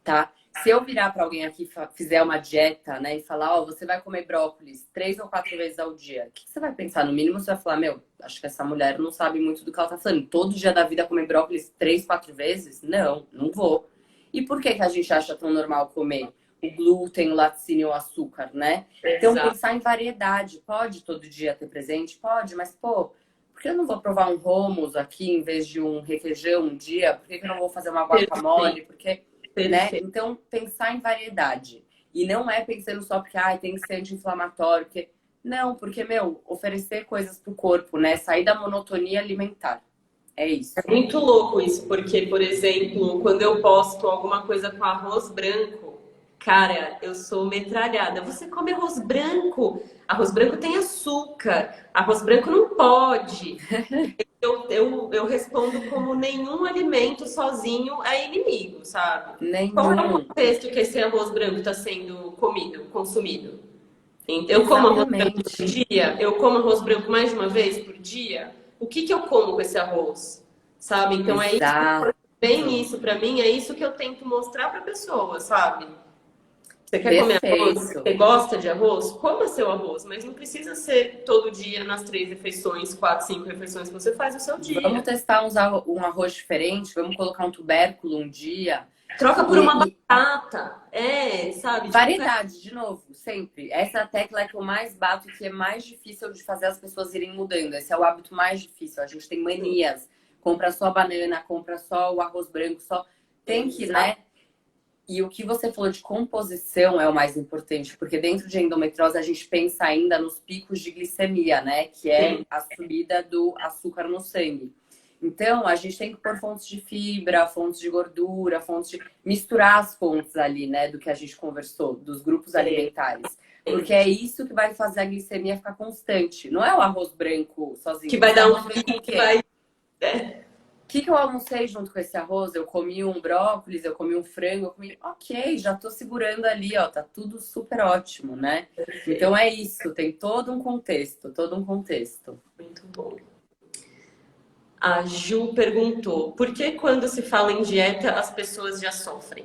tá? Se eu virar para alguém aqui e fizer uma dieta, né, e falar, você vai comer brócolis 3 ou 4 vezes ao dia, o que você vai pensar? No mínimo você vai falar, acho que essa mulher não sabe muito do que ela tá falando. Todo dia da vida comer brócolis 3, 4 vezes? Não, não vou. E por que a gente acha tão normal comer o glúten, o laticínio, o açúcar, né? Então pensar em variedade. Pode todo dia ter presente? Pode, mas por que eu não vou provar um hummus aqui em vez de um requeijão um dia? Por que eu não vou fazer uma guacamole? Porque... né? Então, pensar em variedade. E não é pensando só porque tem que ser anti-inflamatório. Porque... não, porque, oferecer coisas pro corpo, né? Sair da monotonia alimentar. É isso. É muito louco isso, porque, por exemplo, quando eu posto alguma coisa com arroz branco, cara, eu sou metralhada. Você come arroz branco? Arroz branco tem açúcar. Arroz branco não pode. Eu respondo como nenhum alimento sozinho é inimigo, sabe? Nenhum. Qual é o contexto que esse arroz branco está sendo consumido? Eu como arroz branco por dia? Eu como arroz branco mais de uma vez por dia? O que eu como com esse arroz? Sabe? Então é isso, bem isso pra mim, é isso que eu tento mostrar pra pessoa, sabe? Você quer comer arroz? Você gosta de arroz? Coma seu arroz, mas não precisa ser todo dia nas 3 refeições, 4, 5 refeições que você faz no seu dia. Vamos testar um arroz diferente, vamos colocar um tubérculo um dia. Troca por uma batata, sabe? Variedade, de novo, sempre. Essa é a tecla que eu mais bato, que é mais difícil de fazer as pessoas irem mudando. Esse é o hábito mais difícil. A gente tem manias. Compra só banana, compra só o arroz branco, só... tem que, né? E o que você falou de composição é o mais importante, porque dentro de endometriose a gente pensa ainda nos picos de glicemia, né? Que é a subida do açúcar no sangue. Então, a gente tem que pôr fontes de fibra, fontes de gordura, fontes de... misturar as fontes ali, né? Do que a gente conversou, dos grupos alimentares. Porque é isso que vai fazer a glicemia ficar constante. Não é o arroz branco sozinho. Que vai dar um pico, que vai... O que eu almocei junto com esse arroz? Eu comi um brócolis, eu comi um frango, eu comi... ok, já tô segurando ali, ó, tá tudo super ótimo, né? Então é isso, tem todo um contexto, todo um contexto. Muito bom. A Ju perguntou, por que quando se fala em dieta as pessoas já sofrem?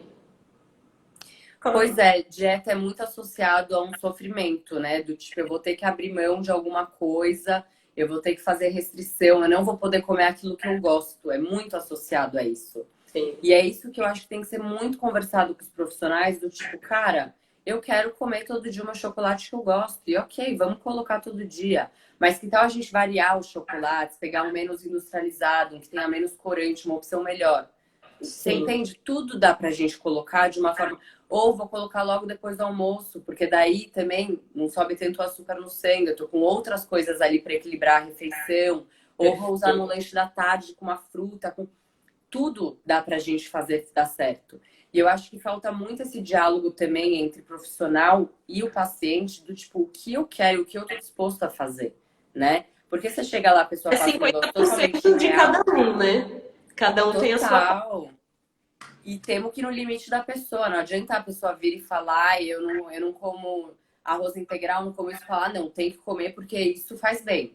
Pois é, dieta é muito associado a um sofrimento, né? Do tipo, eu vou ter que abrir mão de alguma coisa... eu vou ter que fazer restrição, eu não vou poder comer aquilo que eu gosto. É muito associado a isso. Sim. E é isso que eu acho que tem que ser muito conversado com os profissionais, do tipo, cara, eu quero comer todo dia uma chocolate que eu gosto. E ok, vamos colocar todo dia. Mas que tal a gente variar os chocolates, pegar um menos industrializado, um que tenha menos corante, uma opção melhor? Você Sim. entende? Tudo dá pra gente colocar de uma forma. Ou vou colocar logo depois do almoço, porque daí também não sobe tanto açúcar no sangue. Eu tô com outras coisas ali para equilibrar a refeição. Ou vou usar no lanche da tarde com uma fruta, com tudo dá pra gente fazer dar certo. E eu acho que falta muito esse diálogo também entre o profissional e o paciente, do tipo, o que eu quero, o que eu tô disposto a fazer, né? Porque você chega lá, a pessoa É passa um negócio totalmente 50% de cada surreal, um, né? Cada um tem a sua parte. total. E temos que ir no limite da pessoa. Não adianta a pessoa vir e falar, eu não como arroz integral, não como isso, falar, não, tem que comer porque isso faz bem.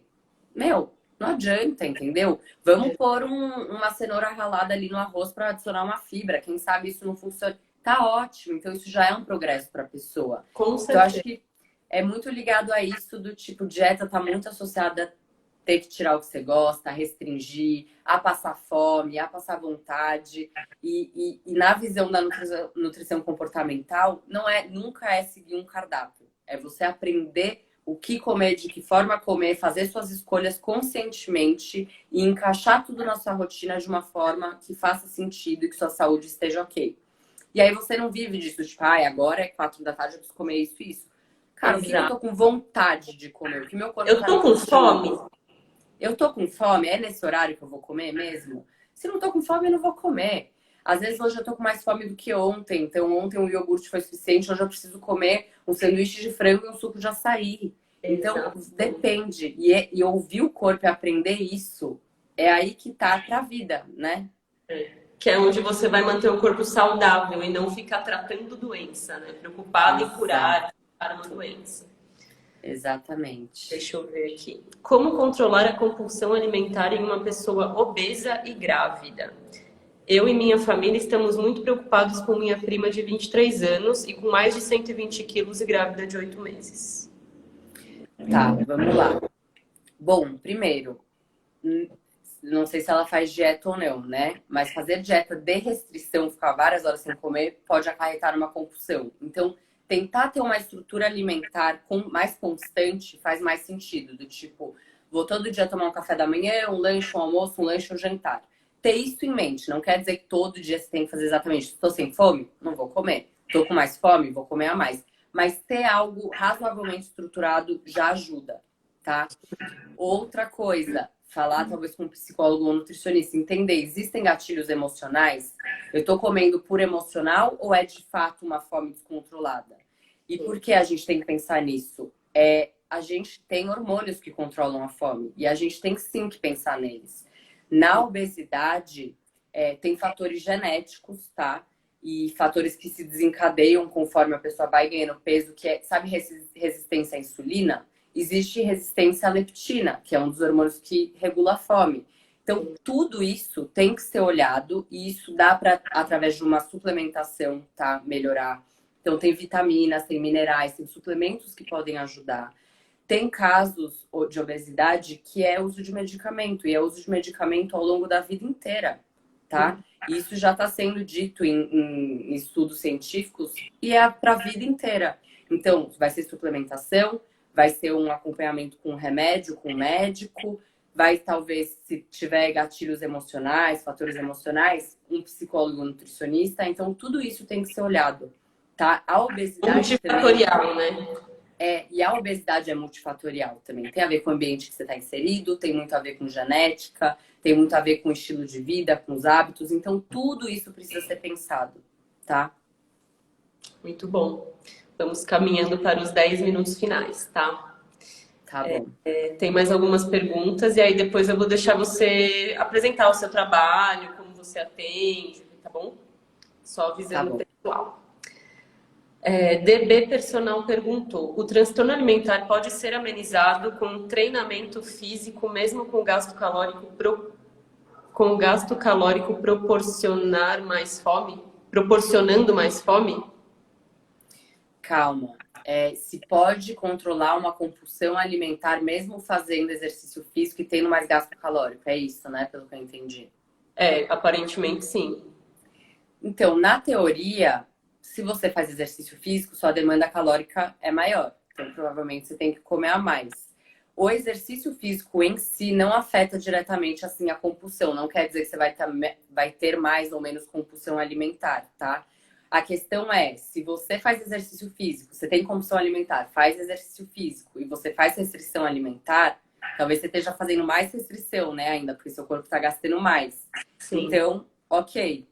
Meu, não adianta, entendeu? Vamos pôr uma cenoura ralada ali no arroz para adicionar uma fibra. Quem sabe isso não funciona. Tá ótimo. Então, isso já é um progresso para a pessoa. Com Então, eu acho certeza. que é muito ligado a isso do tipo, dieta tá muito associada a ter que tirar o que você gosta, a restringir, a passar fome, a passar vontade. E na visão da nutrição comportamental, nunca é seguir um cardápio. É você aprender o que comer, de que forma comer, fazer suas escolhas conscientemente e encaixar tudo na sua rotina de uma forma que faça sentido e que sua saúde esteja ok. E aí você não vive disso, tipo, ai, agora é 4 da tarde, eu preciso comer isso e isso. Cara, o que eu Exato. tô com vontade de comer? O que meu corpo Eu tá tô me com mostrando? fome? Eu tô com fome? É nesse horário que eu vou comer mesmo? Se não tô com fome, eu não vou comer. Às vezes hoje eu tô com mais fome do que ontem. Então ontem o iogurte foi suficiente, hoje eu preciso comer um sanduíche de frango e um suco de açaí. Então Exato. depende. E ouvir o corpo e aprender isso é aí que tá pra vida, né? Que é onde você vai manter o corpo saudável e não ficar tratando doença, né? Preocupado em Exato, curar uma doença. exatamente. Deixa eu ver aqui. Como controlar a compulsão alimentar em uma pessoa obesa e grávida? Eu e minha família estamos muito preocupados com minha prima de 23 anos e com mais de 120 quilos e grávida de 8 meses. Tá, vamos lá. Bom, primeiro, não sei se ela faz dieta ou não, né? Mas fazer dieta de restrição, ficar várias horas sem comer, pode acarretar uma compulsão. Então, tentar ter uma estrutura alimentar mais constante faz mais sentido. Do tipo, vou todo dia tomar um café da manhã, um lanche, um almoço, um lanche, um jantar. Ter isso em mente. Não quer dizer que todo dia você tem que fazer exatamente. Estou sem fome? Não vou comer. Estou com mais fome? Vou comer a mais. Mas ter algo razoavelmente estruturado já ajuda, tá? Outra coisa, falar talvez com um psicólogo ou nutricionista, entender, existem gatilhos emocionais? Eu tô comendo por emocional ou é de fato uma fome descontrolada? E por que a gente tem que pensar nisso? A gente tem hormônios que controlam a fome e a gente tem sim que pensar neles. Na obesidade, tem fatores genéticos, tá? E fatores que se desencadeiam conforme a pessoa vai ganhando peso, que é, sabe, resistência à insulina? Existe resistência à leptina, que é um dos hormônios que regula a fome. Então, tudo isso tem que ser olhado e isso dá para, através de uma suplementação, tá? Melhorar. Então, tem vitaminas, tem minerais, tem suplementos que podem ajudar. Tem casos de obesidade que é uso de medicamento, e é uso de medicamento ao longo da vida inteira, tá? Isso já está sendo dito em estudos científicos e é para a vida inteira. Então, vai ser suplementação, vai ser um acompanhamento com remédio, com médico, vai talvez, se tiver gatilhos emocionais, fatores emocionais, um psicólogo, um nutricionista. Então, tudo isso tem que ser olhado, tá? A obesidade também Multifatorial, né? e a obesidade é multifatorial também. Tem a ver com o ambiente que você está inserido, tem muito a ver com genética, tem muito a ver com o estilo de vida, com os hábitos. Então, tudo isso precisa ser pensado, tá? Muito bom. Vamos caminhando para os 10 minutos finais, tá? Tá bom. Tem mais algumas perguntas e aí depois eu vou deixar você apresentar o seu trabalho, como você atende, tá bom? Só Tá avisando o bom. pessoal. DB Personal perguntou: o transtorno alimentar pode ser amenizado com um treinamento físico, mesmo com com o gasto calórico proporcionando mais fome? Calma. Se pode controlar uma compulsão alimentar mesmo fazendo exercício físico e tendo mais gasto calórico. É isso, né? Pelo que eu entendi. Aparentemente sim. Então, na teoria, se você faz exercício físico, sua demanda calórica é maior. Então, provavelmente, você tem que comer a mais. O exercício físico em si não afeta diretamente, assim, a compulsão. Não quer dizer que você vai ter mais ou menos compulsão alimentar, tá? A questão é, se você faz exercício físico, você tem compulsão alimentar, faz exercício físico e você faz restrição alimentar, talvez você esteja fazendo mais restrição, né, ainda, porque seu corpo está gastando mais. Sim. Então, ok,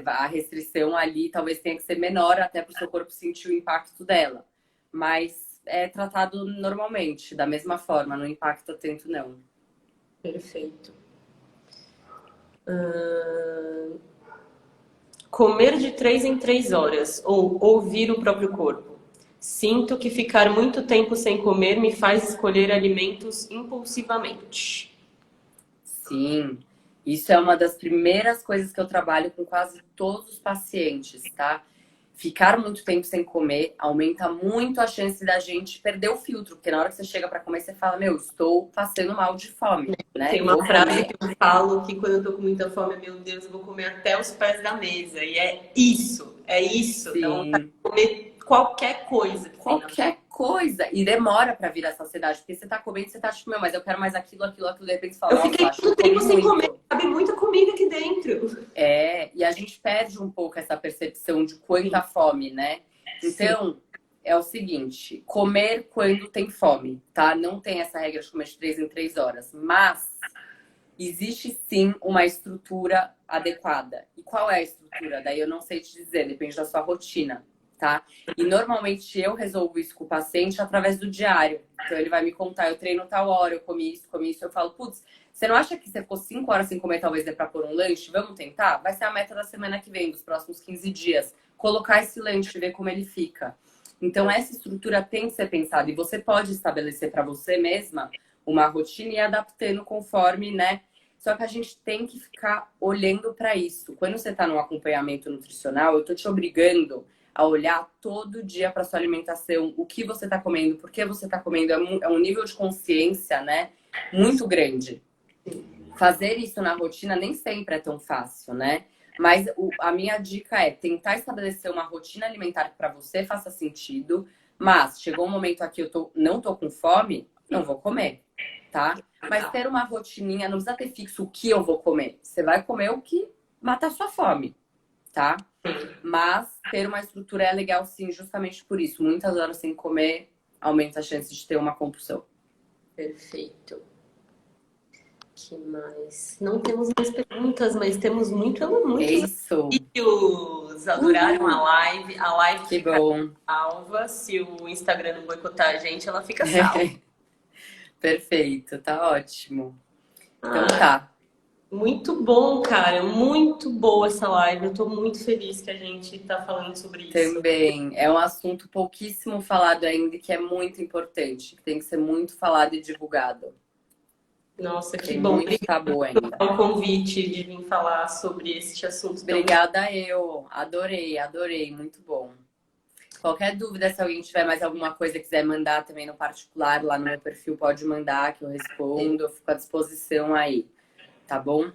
a restrição ali talvez tenha que ser menor até para o seu corpo sentir o impacto dela. Mas é tratado normalmente, da mesma forma, não impacta tanto, não. Perfeito. Comer de 3 em 3 horas ou ouvir o próprio corpo. Sinto que ficar muito tempo sem comer me faz escolher alimentos impulsivamente. Sim, isso é uma das primeiras coisas que eu trabalho com quase todos os pacientes, tá? Ficar muito tempo sem comer aumenta muito a chance da gente perder o filtro, porque na hora que você chega para comer, você fala, meu, estou passando mal de fome, né? Tem uma frase que eu falo que quando eu tô com muita fome, meu Deus, eu vou comer até os pés da mesa. E é isso. Sim. Dá vontade de comer qualquer coisa. Qualquer coisa. E demora pra vir a saciedade, porque você tá comendo, você tá tipo, meu, mas eu quero mais aquilo, de repente você fala, eu fiquei muito tempo sem comer, cabe muita comida aqui dentro. É, e a gente perde um pouco essa percepção de quanta fome, né? Então, é o seguinte, comer quando tem fome, tá? Não tem essa regra de comer de 3 em 3 horas, mas existe sim uma estrutura adequada. E qual é a estrutura? Daí eu não sei te dizer, depende da sua rotina, tá? E normalmente eu resolvo isso com o paciente através do diário. Então ele vai me contar, eu treino tal hora, eu comi isso. Eu falo, putz, você não acha que você ficou 5 horas sem comer, talvez dê pra pôr um lanche? Vamos tentar? Vai ser a meta da semana que vem, dos próximos 15 dias. Colocar esse lanche, ver como ele fica. Então essa estrutura tem que ser pensada. E você pode estabelecer para você mesma uma rotina e ir adaptando conforme, né? Só que a gente tem que ficar olhando para isso. Quando você está num acompanhamento nutricional, eu tô te obrigando a olhar todo dia para sua alimentação, o que você está comendo, por que você está comendo. É um nível de consciência, né, muito grande. Fazer isso na rotina nem sempre é tão fácil, né? Mas a minha dica é tentar estabelecer uma rotina alimentar que para você faça sentido. Mas chegou um momento aqui, não tô com fome, não vou comer, tá? Mas ter uma rotininha, não precisa ter fixo o que eu vou comer. Você vai comer o que mata a sua fome, tá? Mas ter uma estrutura é legal sim, justamente por isso. Muitas horas sem comer aumenta a chance de ter uma compulsão. Perfeito. Que mais? Não temos mais perguntas, mas temos muitos vídeos. Adoraram a live. A live que fica bom. salva. Se o Instagram não boicotar a gente, ela fica salva. Perfeito, tá ótimo. Então tá. Muito bom, cara. Muito boa essa live. Eu tô muito feliz que a gente tá falando sobre isso. Também. É um assunto pouquíssimo falado ainda e que é muito importante. Que tem que ser muito falado e divulgado. Nossa, que tem bom. Muito tabu ainda. O convite de vir falar sobre esse assunto. Obrigada eu. Adorei. Muito bom. Qualquer dúvida, se alguém tiver mais alguma coisa quiser mandar também no particular, lá no meu perfil, pode mandar que eu respondo. Eu fico à disposição aí. Tá bom?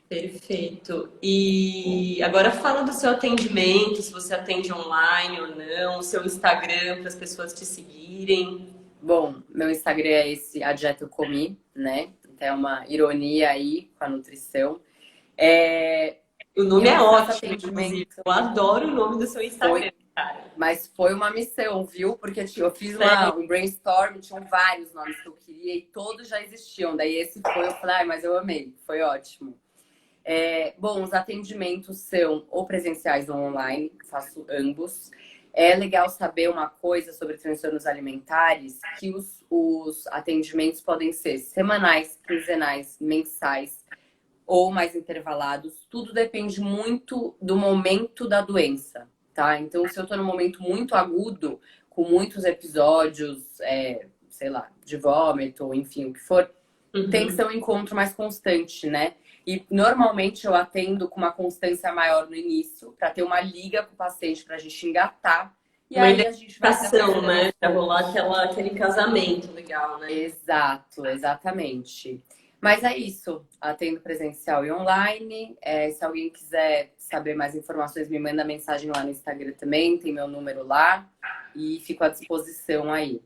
Perfeito. E agora fala do seu atendimento, se você atende online ou não, o seu Instagram para as pessoas te seguirem. Bom, meu Instagram é esse, a dieta eu comi, né? Então é uma ironia aí com a nutrição. O nome é ótimo, inclusive. Eu adoro o nome do seu Instagram, cara. Mas foi uma missão, viu? Porque eu fiz um brainstorm, tinham vários nomes que eu queria e todos já existiam. Daí esse foi, eu falei, mas eu amei, foi ótimo. Bom, os atendimentos são ou presenciais ou online, faço ambos. É legal saber uma coisa sobre transtornos alimentares, que os atendimentos podem ser semanais, quinzenais, mensais ou mais intervalados. Tudo depende muito do momento da doença, tá? Então, se eu tô num momento muito agudo, com muitos episódios, sei lá, de vômito, enfim, o que for, tem que ser um encontro mais constante, né? E normalmente eu atendo com uma constância maior no início, para ter uma liga com o paciente, para a gente engatar. E aí a gente vai né? Para rolar aquele casamento legal, né? Exato, exatamente. Mas é isso. Atendo presencial e online. Se alguém quiser saber mais informações, me manda mensagem lá no Instagram também. Tem meu número lá. E fico à disposição aí.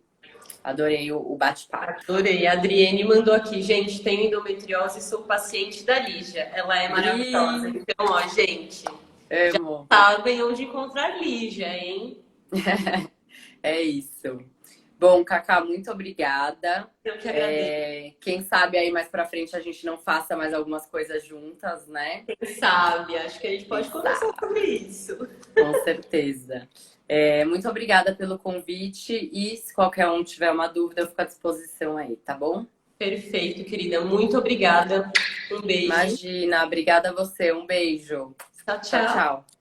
Adorei o bate-papo. Adorei. A Adriene mandou aqui, gente, tenho endometriose e sou paciente da Lígia. Ela é maravilhosa. Então, ó, gente, Amo. sabem onde encontrar Lígia, hein? É isso. Bom, Cacá, muito obrigada. Eu que agradeço. Quem sabe aí mais pra frente a gente não faça mais algumas coisas juntas, né? Quem sabe? Acho que a gente pode conversar sobre isso. Com certeza. Muito obrigada pelo convite e se qualquer um tiver uma dúvida, eu fico à disposição aí, tá bom? Perfeito, querida. Muito obrigada. Um beijo. Imagina, obrigada a você. Um beijo. Tchau, Tchau, tchau. tchau.